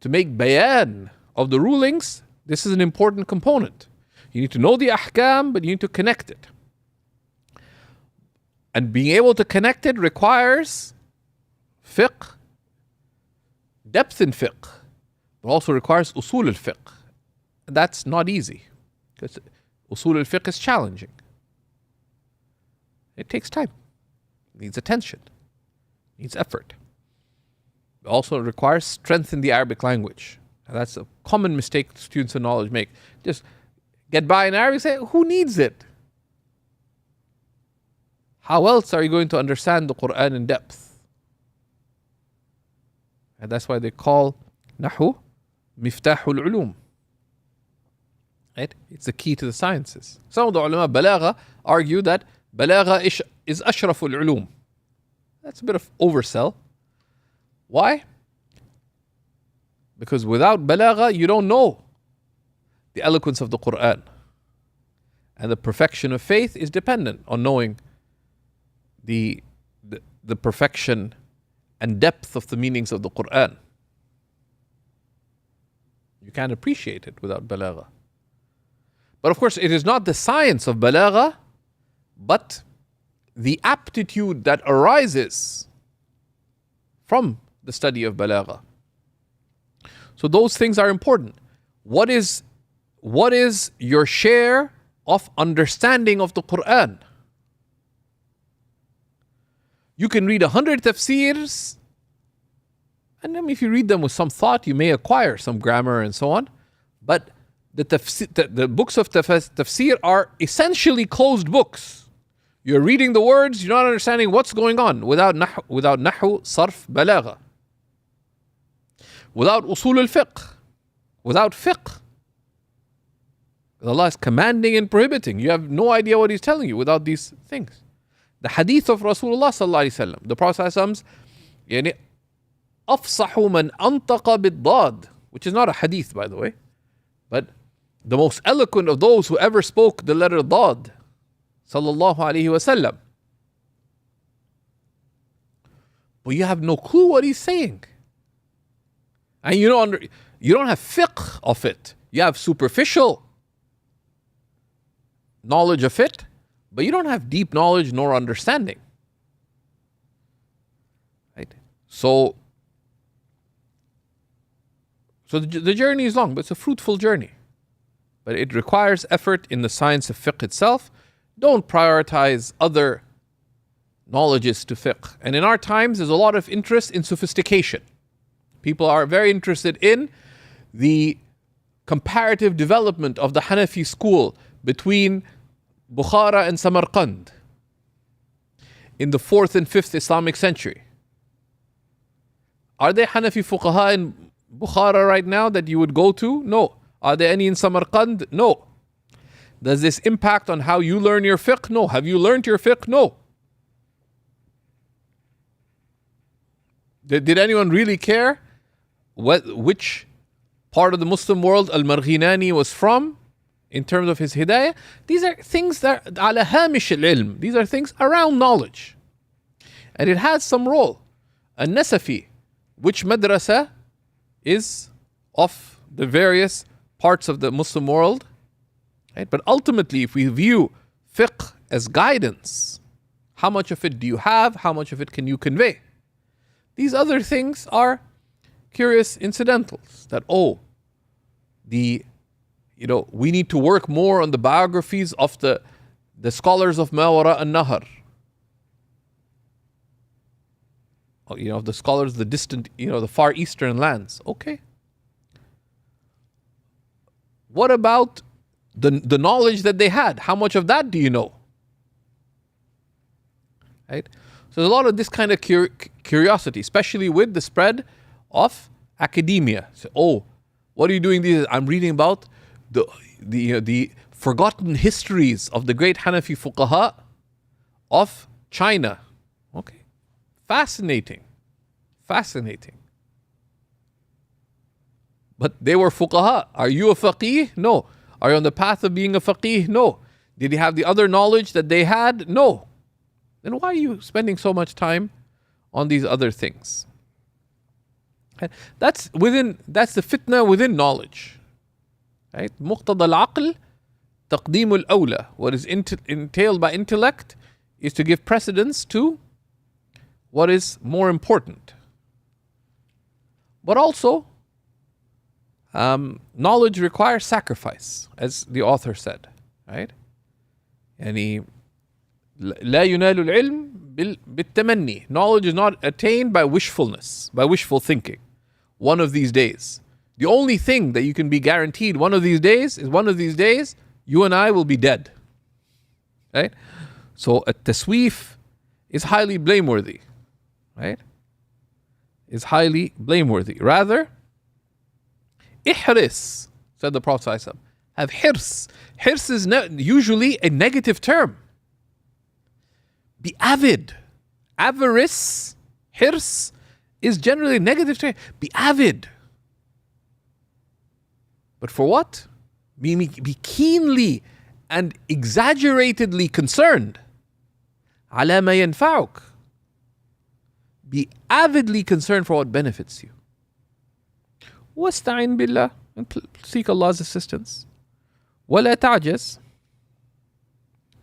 To make bayan of the rulings, this is an important component. You need to know the ahkam, but you need to connect it. And being able to connect it requires fiqh, depth in fiqh, but also requires usul al-fiqh. That's not easy, because usul al-fiqh is challenging. It takes time, needs attention, needs effort. It also requires strength in the Arabic language. And that's a common mistake students of knowledge make. Just get by in Arabic, say, who needs it? How else are you going to understand the Quran in depth? And that's why they call Nahu Miftahul Ulum. Right? It's the key to the sciences. Some of the ulama balagha argue that balagha is ashraful ulum. That's a bit of oversell. Why? Because without balagha, you don't know the eloquence of the Quran. And the perfection of faith is dependent on knowing the perfection and depth of the meanings of the Quran. You can't appreciate it without balagha. But of course, it is not the science of balagha, but the aptitude that arises from the study of balagha. So those things are important. What is your share of understanding of the Quran? You can read 100 tafsirs, and then if you read them with some thought, you may acquire some grammar and so on. But the books of tafsir are essentially closed books. You're reading the words, you're not understanding what's going on without nahu, sarf, balagha. Without usul al-fiqh, without fiqh. Allah is commanding and prohibiting. You have no idea what He's telling you without these things. The hadith of Rasulullah sallallahu alaihi wasallam, the Prophet sallallahu alaihi wasallam, أفصح من أنطق بالضاد, which is not a hadith, by the way, but the most eloquent of those who ever spoke the letter Dad, sallallahu alaihi wasallam. But you have no clue what he's saying. And you don't have fiqh of it. You have superficial knowledge of it, but you don't have deep knowledge nor understanding. Right? So the journey is long, but it's a fruitful journey. But it requires effort in the science of fiqh itself. Don't prioritize other knowledges to fiqh. And in our times, there's a lot of interest in sophistication. People are very interested in the comparative development of the Hanafi school between Bukhara and Samarkand in the 4th and 5th Islamic century. Are there Hanafi fuqaha in Bukhara right now that you would go to? No. Are there any in Samarkand? No. Does this impact on how you learn your fiqh? No. Have you learned your fiqh? No. Did anyone really care which part of the Muslim world al-Marghinani was from in terms of his Hidaya? These are things that ala hamish al-ilm. These are things around knowledge. And it has some role. A Nasafi, which madrasa is of the various parts of the Muslim world. Right? But ultimately, if we view fiqh as guidance, how much of it do you have? How much of it can you convey? These other things are curious incidentals that, we need to work more on the biographies of the scholars of Mawara al-Nahar. The scholars, the distant, the far eastern lands. Okay. What about the knowledge that they had? How much of that do you know? Right? So there's a lot of this kind of curiosity, especially with the spread of academia. So, what are you doing these days? I'm reading about the forgotten histories of the great Hanafi fuqaha of China. Okay. Fascinating. But they were fuqaha. Are you a faqih? No. Are you on the path of being a faqih? No. Did you have the other knowledge that they had? No. Then why are you spending so much time on these other things? That's the fitna within knowledge. Right? Muqtada al-aql, taqdeem al-awla. What is entailed by intellect is to give precedence to what is more important. But also, knowledge requires sacrifice, as the author said. Right? يعني لا ينال العلم بالتمني. Knowledge is not attained by wishfulness, by wishful thinking. One of these days. The only thing that you can be guaranteed one of these days is one of these days you and I will be dead. Right? So a tasweef is highly blameworthy. Right? Is highly blameworthy. Rather, ihris, said the Prophet ﷺ, have hirs. Hirs is usually a negative term. Be avid. Avarice, hirs, is generally a negative term. Be avid. But for what? Be keenly and exaggeratedly concerned. على ما ينفعك. Be avidly concerned for what benefits you. واستعن بالله, and seek Allah's assistance. ولا تعجز,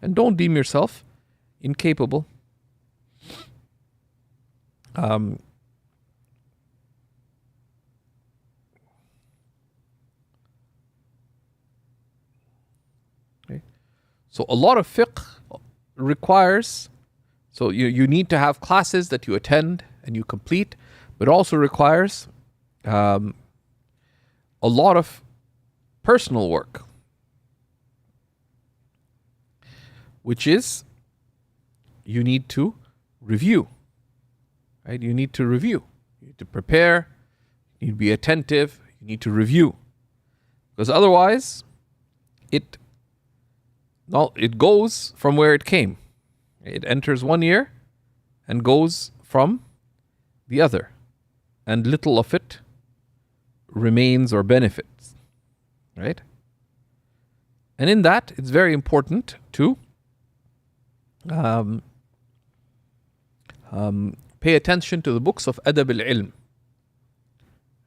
and don't deem yourself incapable. Okay. So a lot of fiqh requires, so you need to have classes that you attend and you complete, but also requires a lot of personal work, which is you need to review. Right? You need to review. You need to prepare. You need to be attentive. You need to review. Because otherwise, it goes from where it came. It enters one ear and goes from the other. And little of it remains or benefits. Right? And in that, it's very important to pay attention to the books of Adab al-Ilm.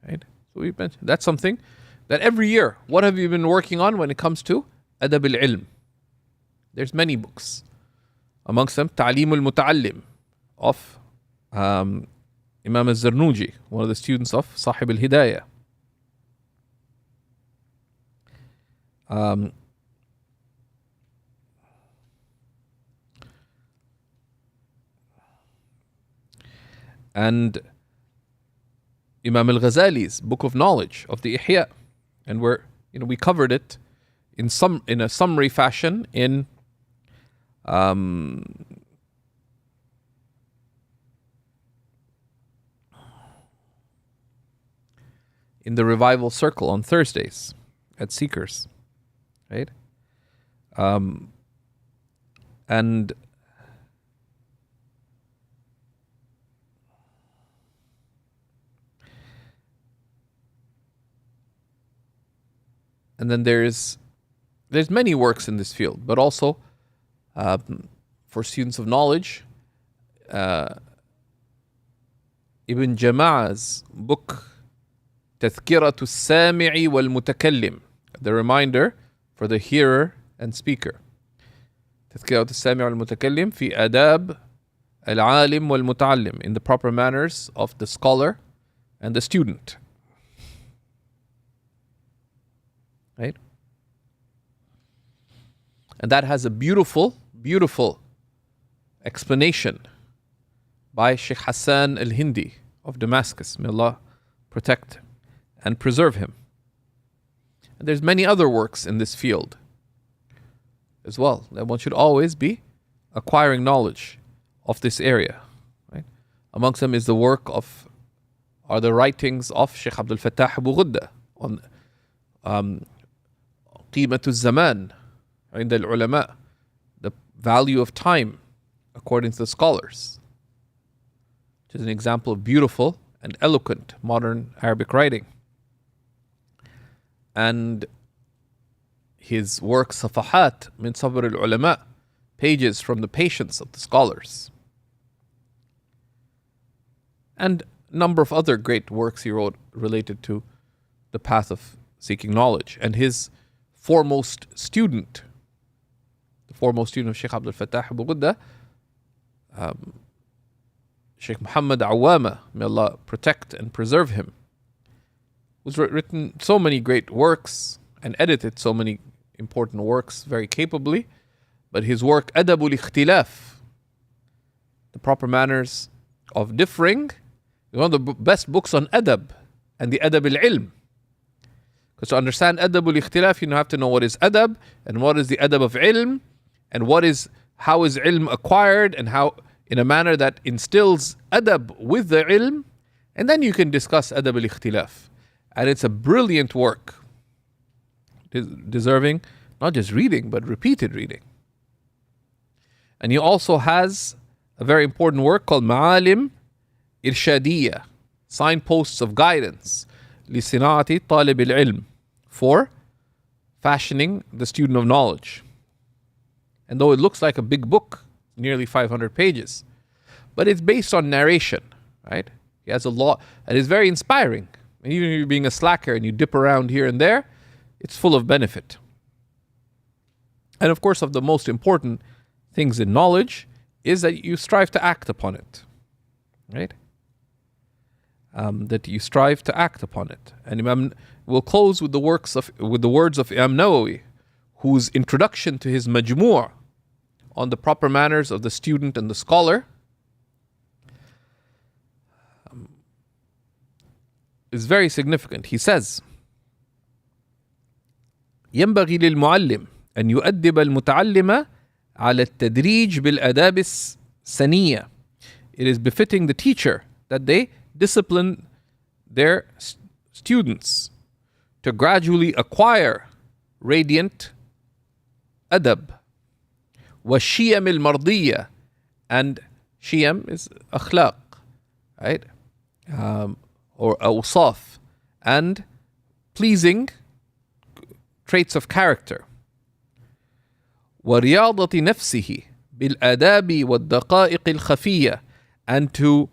Right? So we mentioned that's something that every year, what have you been working on when it comes to Adab al-Ilm? There's many books. Amongst them, Ta'lim al-Muta'allim of Imam al-Zarnuji, one of the students of Sahib al-Hidaya. And Imam al-Ghazali's Book of Knowledge of the Ihya, and we covered it in a summary fashion in the Revival Circle on Thursdays at Seekers, right? And then there's many works in this field, but also for students of knowledge, Ibn Jama'ah's book تذكرة السامع والمتكلم, the reminder for the hearer and speaker. تذكرة السامع والمتكلم في آداب العالم والمتعلم, in the proper manners of the scholar and the student. Right? And that has a beautiful, beautiful explanation by Shaykh Hassan al-Hindi of Damascus. May Allah protect and preserve him. And there's many other works in this field as well, that one should always be acquiring knowledge of this area. Right? Amongst them is the writings of Shaykh Abdul Fattah Abu Ghudda on قيمة الزمان عند العلماء, the value of time according to the scholars, which is an example of beautiful and eloquent modern Arabic writing. and his work Safahat min Sabr al-Ulama, pages from the patience of the scholars. And a number of other great works he wrote related to the path of seeking knowledge. And his foremost student, the foremost student of Shaykh Abdul Fattah Abu Ghudda, Shaykh Muhammad Awama, may Allah protect and preserve him, who's written so many great works and edited so many important works very capably. But his work, Adabul Ikhtilaf, the proper manners of differing, is one of the best books on adab and the adab al-ilm. Because to understand adabul ikhtilaf, you have to know what is adab and what is the adab of ilm, and how is ilm acquired, and how in a manner that instills adab with the ilm, and then you can discuss adab al-ikhtilaf. And it's a brilliant work, deserving not just reading but repeated reading. And he also has a very important work called Ma'alim Irshadiyya, signposts of guidance, لصناعة طالب العلم, for fashioning the student of knowledge. And though it looks like a big book, nearly 500 pages, but it's based on narration, right? He has a lot, and it's very inspiring. And even if you're being a slacker and you dip around here and there, it's full of benefit. And of course, of the most important things in knowledge is that you strive to act upon it, right? That you strive to act upon it. And Imam will close with the words of Imam Nawawi, whose introduction to his Majmu' on the proper manners of the student and the scholar is very significant. He says, ينبغي للمعلم أن يؤدب المتعلم على التدريج بالآداب السنية. It is befitting the teacher that they discipline their students to gradually acquire radiant adab. وَالشِّيَمِ الْمَرْضِيَّة, and shiyam is akhlaq, right? Or awsaf, and pleasing traits of character. وَرِيَاضَةِ نَفْسِهِ بِالْآدَابِ وَالدَّقَائِقِ الْخَفِيَّةِ, and to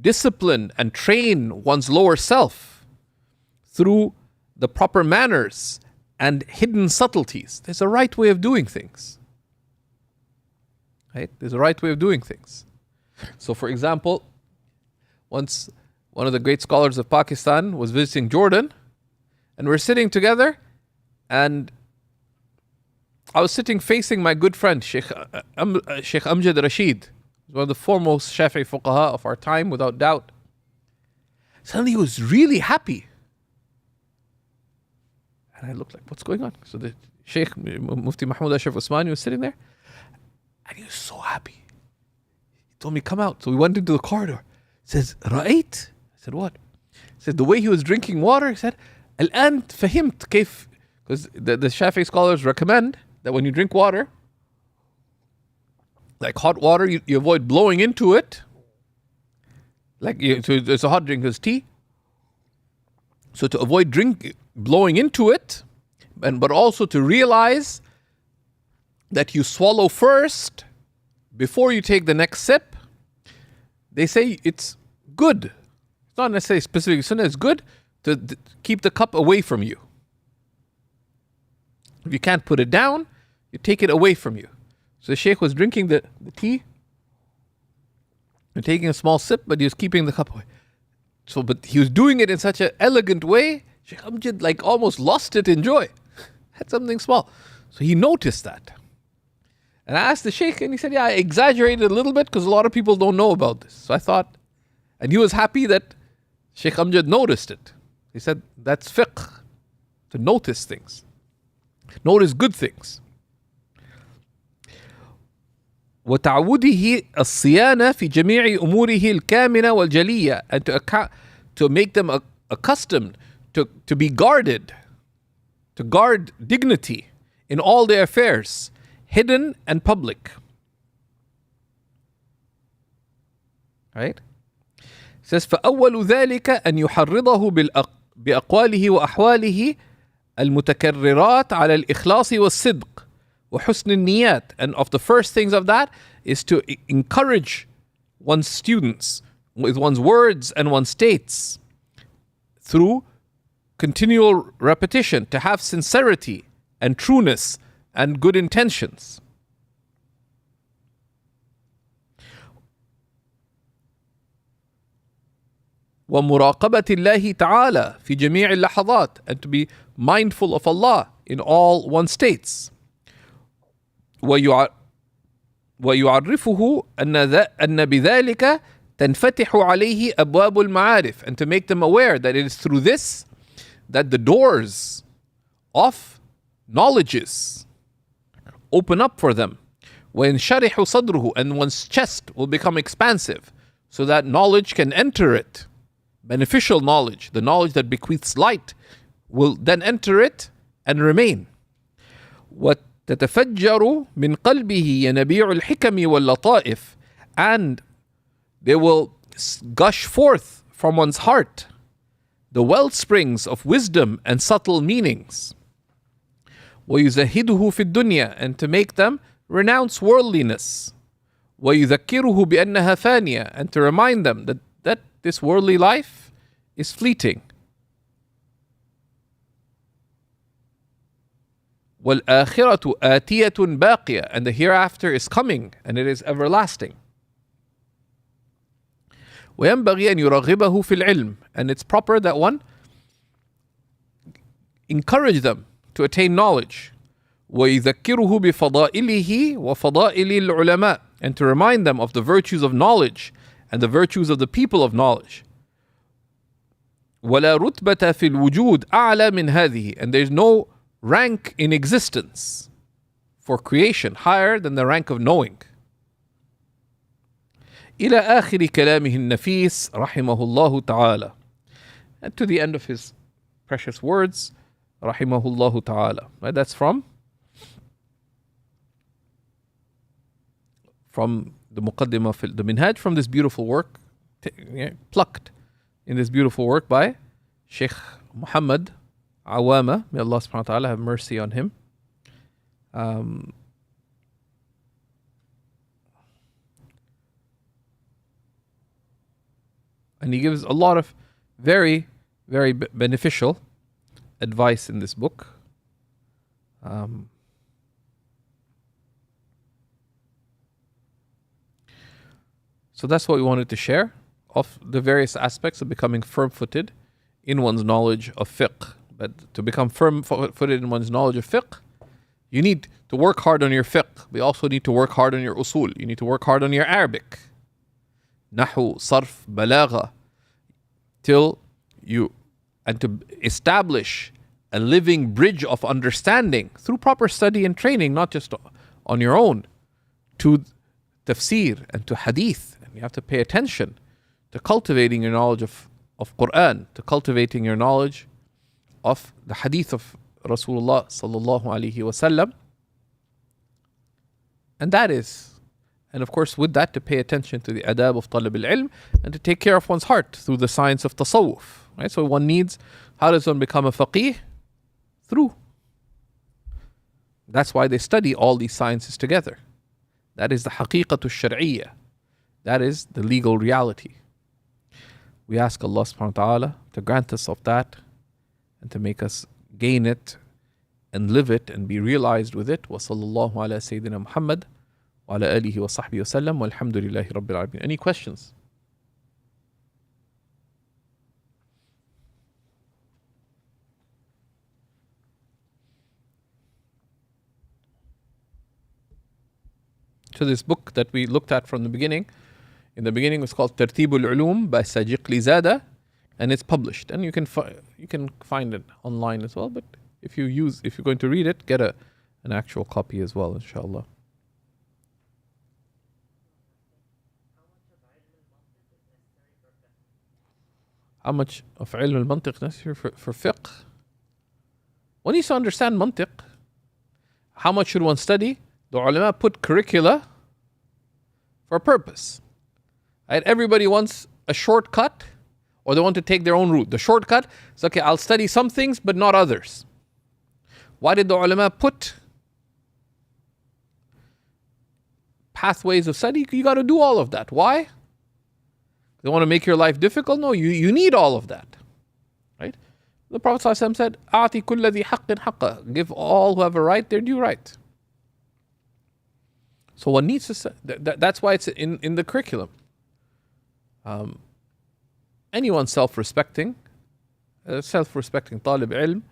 discipline and train one's lower self through the proper manners and hidden subtleties. There's a right way of doing things. Right? There's a right way of doing things. So, for example, once one of the great scholars of Pakistan was visiting Jordan, and we're sitting together, and I was sitting facing my good friend, Shaykh Amjad Rashid, one of the foremost Shafi'i fuqaha of our time, without doubt. Suddenly he was really happy. And I looked like, what's going on? So the Shaykh Mufti Mahmoud Ashraf Usmani was sitting there, and he was so happy. He told me, come out. So we went into the corridor. He says, Ra'ayt? I said, what? He said, the way he was drinking water, he said, Al-an fahimt kayf, because the Shafi'i scholars recommend that when you drink water, like hot water, you avoid blowing into it. So it's a hot drink, it's tea. So to avoid blowing into it, but also to realize that you swallow first before you take the next sip. They say it's good. It's not necessarily specific sunnah, it's good to keep the cup away from you. If you can't put it down, you take it away from you. So the Shaykh was drinking the tea and taking a small sip, but he was keeping the cup away. So, but he was doing it in such an elegant way, Shaykh Amjad like almost lost it in joy. Had something small. So he noticed that. And I asked the Shaykh, and he said, yeah, I exaggerated a little bit because a lot of people don't know about this. So I thought, and he was happy that Shaykh Amjad noticed it. He said, that's fiqh, to notice things. Notice good things. وتعوده الصيانة في جميع أموره الكامنة والجلية, and to make them accustomed to be guarded, to guard dignity in all their affairs, hidden and public. Right? It says فأول ذلك أن يحرضه بأقواله وأحواله المتكررات على الإخلاص والصدق وحسن النيات. And of the first things of that is to encourage one's students with one's words and one's states through continual repetition, to have sincerity and trueness and good intentions. ومراقبة الله تعالى في جميع اللحظات, and to be mindful of Allah in all one's states. ويعرفه أن بذلك تنفتح عليه أبواب المعارف, and to make them aware that it is through this that the doors of knowledges open up for them. وينشرح صدره, and one's chest will become expansive so that knowledge can enter it. Beneficial knowledge, the knowledge that bequeaths light, will then enter it and remain. وتتفجر من قلبه ينابيع الحكم واللطائف, and they will gush forth from one's heart the well springs of wisdom and subtle meanings. ويزهده في الدنيا, and to make them renounce worldliness. ويذكره بأنها فانية, and to remind them that this worldly life is fleeting. وَالْآخِرَةُ آتِيَةٌ بَاقِيَةٌ, and the hereafter is coming and it is everlasting. وَيَنْبَغِي أَنْ يُرَغِبَهُ فِي الْعِلْمِ, and it's proper that one encourage them to attain knowledge. وَيُذَكِّرُهُ بِفَضَائِلِهِ وَفَضَائِلِ الْعُلَمَاءِ, and to remind them of the virtues of knowledge and the virtues of the people of knowledge. وَلَا رُتْبَةَ فِي الْوُجُودِ أَعْلَى مِنْ هَذِهِ, and there is no rank in existence for creation higher than the rank of knowing. إلى آخر كلامه النفيس رحمه الله تعالى, and to the end of his precious words رحمه الله تعالى. Right, that's from the Muqaddimah, the Minhaj, from this beautiful work, plucked in this beautiful work by Shaykh Muhammad Awama. May Allah subhanahu wa ta'ala have mercy on him. And he gives a lot of very, very beneficial advice in this book. So that's what we wanted to share of the various aspects of becoming firm-footed in one's knowledge of fiqh. But to become firm-footed in one's knowledge of fiqh, you need to work hard on your fiqh. We also need to work hard on your usul. You need to work hard on your Arabic. Nahu, sarf, balagha. And to establish a living bridge of understanding through proper study and training, not just on your own, to tafsir and to hadith. And you have to pay attention to cultivating your knowledge of Quran, to cultivating your knowledge of the hadith of Rasulullah sallallahu alaihi wasallam. And of course with that, to pay attention to the adab of talib al-ilm, and to take care of one's heart through the science of tasawwuf. Right? So one needs, how does one become a faqih? Through. That's why they study all these sciences together. That is the haqiqatu shar'iyyah. That is the legal reality. We ask Allah subhanahu wa ta'ala to grant us of that and to make us gain it and live it and be realized with it. Wa sallallahu ala Sayyidina Muhammad wa ala alihi wa sahbihi wa sallam walhamdulillahi rabbil alamin. Any questions? So this book that we looked at from the beginning, in the beginning was called Tartibul Ulum by Sajiq Lizada, and it's published. And you can find it online as well. But if you're going to read it, get an actual copy as well, inshallah. How much of ilm al-mantiq is necessary for fiqh? One needs to understand mantiq. How much should one study? The ulama put curricula for a purpose. Right? Everybody wants a shortcut Or they want to take their own route. The shortcut is, okay, I'll study some things but not others. Why did the ulama put pathways of study? You got to do all of that. Why? They want to make your life difficult? No, you need all of that. Right? The Prophet ﷺ said, "A'ti kulla dhi haqqin haqqa." Give all who have a right their due right. So one needs to, that's why it's in the curriculum. Anyone self-respecting talib ilm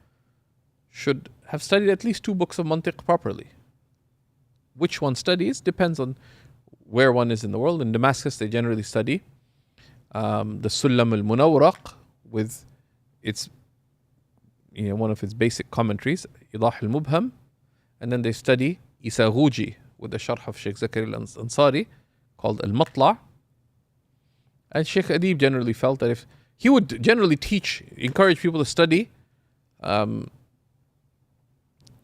should have studied at least 2 books of mantiq properly. Which one studies depends on where one is in the world. In Damascus, they generally study the Sullam al-Munawraq with its, one of its basic commentaries, Idah al-Mubham, and then they study Isaghuji with the Sharh of Shaykh Zakaria al-Ansari called al-Matla'. And Shaykh Adib generally felt that if he would generally encourage people to study Idah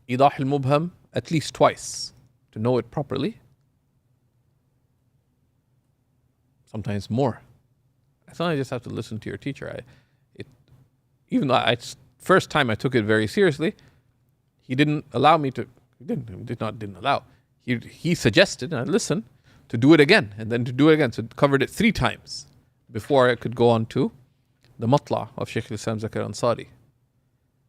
al-Mubham at least twice to know it properly. Sometimes more. Sometimes I just have to listen to your teacher. Even though first time I took it very seriously, he didn't allow me to. Didn't allow. He suggested, and I listened, to do it again, and then to do it again. So covered it 3 times before I could go on to the Matla' of Shaykh al-Islam Zakaria al-Ansari.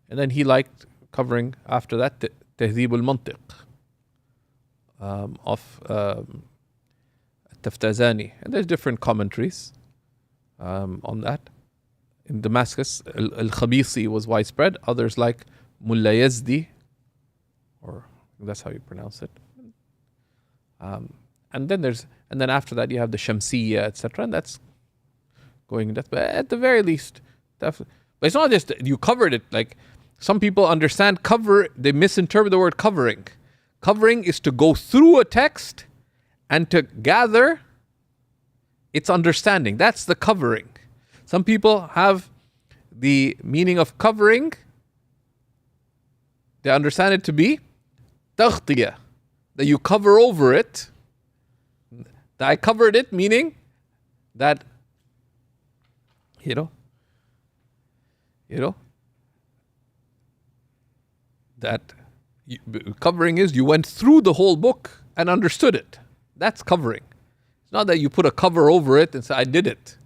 And then he liked covering after that Tahdhib al-Mantiq of Taftazani. And there's different commentaries on that. In Damascus, al-Khabisi was widespread. Others like Mulla Yazdi, or that's how you pronounce it. And then after that you have the Shamsiyya, etc. And that's going in depth. But at the very least, but it's not just you covered it. Like some people understand they misinterpret the word covering. Covering is to go through a text and to gather its understanding. That's the covering. Some people have the meaning of covering, they understand it to be taghtiyah, that you cover over it. That I covered it, meaning that, that covering is you went through the whole book and understood it. That's covering. It's not that you put a cover over it and say, I did it.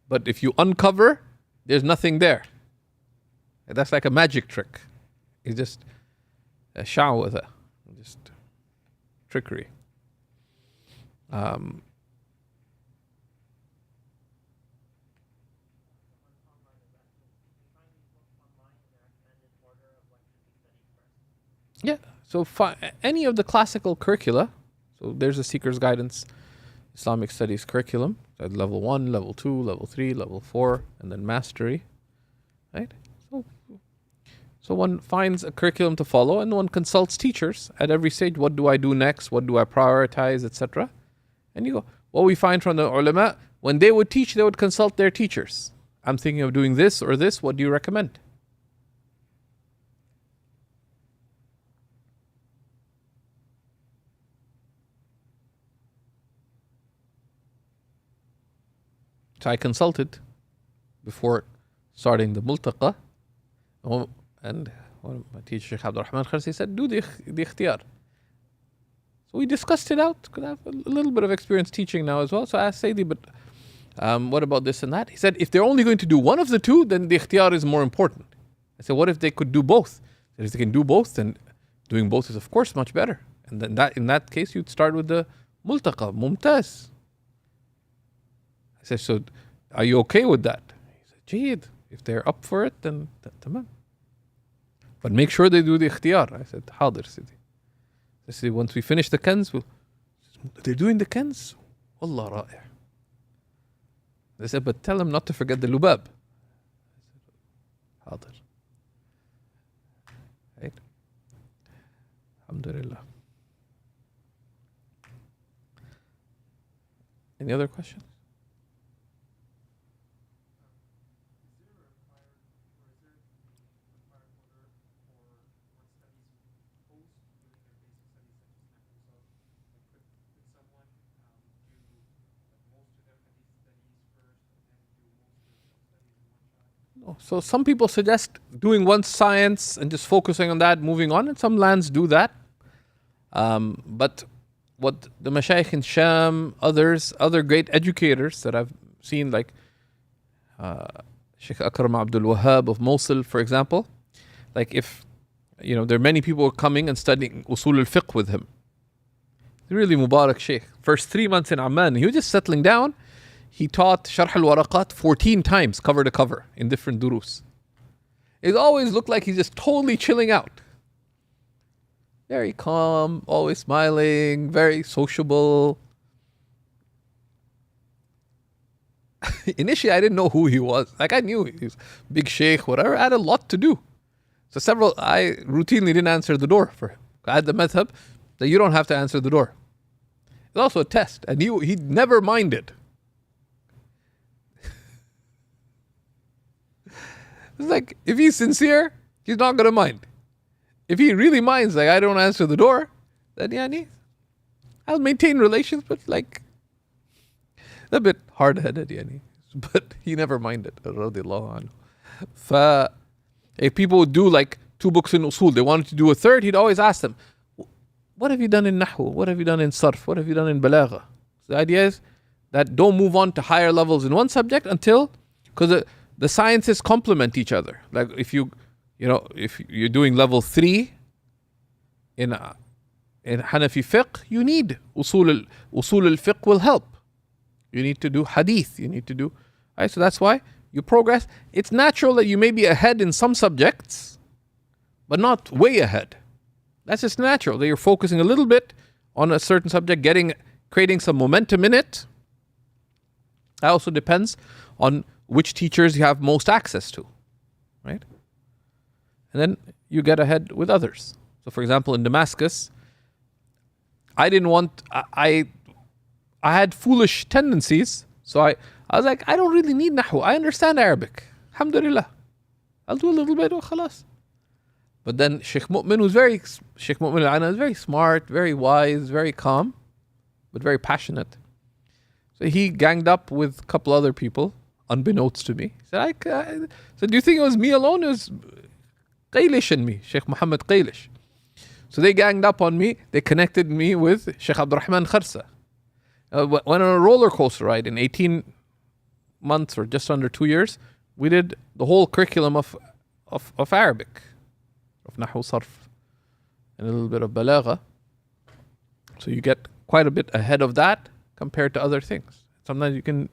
But if you uncover, there's nothing there. And that's like a magic trick. It's just a sha'watha, just trickery. Yeah, so any of the classical curricula, so there's a Seeker's Guidance Islamic Studies curriculum, at level 1, level 2, level 3, level 4, and then mastery, right? So one finds a curriculum to follow and one consults teachers at every stage. What do I do next? What do I prioritize, etc.? And you go, what we find from the ulama, when they would teach, they would consult their teachers. I'm thinking of doing this or this, what do you recommend? So I consulted before starting the Multaqa, and one of my teacher, Shaykh Abdul Rahman Kharsi, said, do the ikhtiyar. So we discussed it out, because I have a little bit of experience teaching now as well. So I asked Sayyidi, but what about this and that? He said, if they're only going to do one of the two, then the ikhtiyar is more important. I said, what if they could do both? If they can do both, then doing both is of course much better. And then in that case, you'd start with the Multaqa, Mumtaz. I said, so are you okay with that? He said, Jayyid, if they're up for it, then tamam. But make sure they do the ikhtiyar. I said, Hadir, Sidi. I said, once we finish the Kanz, they're doing the Kanz? Wallah ra'i'. They said, but tell them not to forget the Lubab. I said, Hadir. Right? Alhamdulillah. Any other questions? So some people suggest doing one science and just focusing on that, moving on, and some lands do that. But what the Mashaykh in Sham, other great educators that I've seen, like Shaykh Akram Abdul Wahhab of Mawsili, for example, like if, there are many people coming and studying Usul al-Fiqh with him. Really Mubarak Shaykh. First 3 months in Amman, he was just settling down. He taught Sharh al-Waraqat 14 times, cover to cover, in different durus. It always looked like he's just totally chilling out. Very calm, always smiling, very sociable. Initially, I didn't know who he was. Like, I knew he was big sheikh, whatever. I had a lot to do. So I routinely didn't answer the door for him. I had the madhab that you don't have to answer the door. It's also a test, and he never minded. It's like, if he's sincere, he's not going to mind. If he really minds, like, I don't answer the door, then I'll maintain relations, but like, a bit hard-headed, but he never minded. Radiallahu anhu. If people would do like 2 books in usul, they wanted to do a third, he'd always ask them, what have you done in Nahu? What have you done in Sarf? What have you done in Balagha? So the idea is that don't move on to higher levels in one subject until, because the sciences complement each other. Like if if you're doing level 3 in Hanafi fiqh, you need usul al-fiqh will help. You need to do hadith. You need to do, right? So that's why you progress. It's natural that you may be ahead in some subjects, but not way ahead. That's just natural that you're focusing a little bit on a certain subject, creating some momentum in it. That also depends on which teachers you have most access to, right? And then you get ahead with others. So for example, in Damascus, I had foolish tendencies. So I was like, I don't really need Nahu. I understand Arabic. Alhamdulillah. I'll do a little bit, khalas. But then Shaykh Mu'min was very smart, very wise, very calm, but very passionate. So he ganged up with a couple other people, unbeknownst to me. He said, so do you think it was me alone? It was Qaylish and me, Shaykh Muhammad Qaylish. So they ganged up on me. They connected me with Shaykh Abdurrahman Kharsa. Went on a roller coaster ride in 18 months or just under 2 years. We did the whole curriculum of Arabic, of Nahu Sarf, and a little bit of Balagha. So you get quite a bit ahead of that compared to other things. Sometimes you can,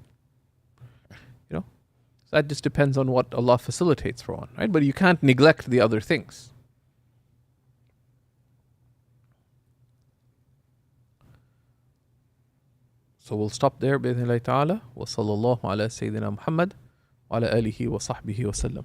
so that just depends on what Allah facilitates for one, right? But you can't neglect the other things. So we'll stop there, بإذن الله تعالى. وصلى الله على سيدنا محمد وعلى آله وصحبه وسلم.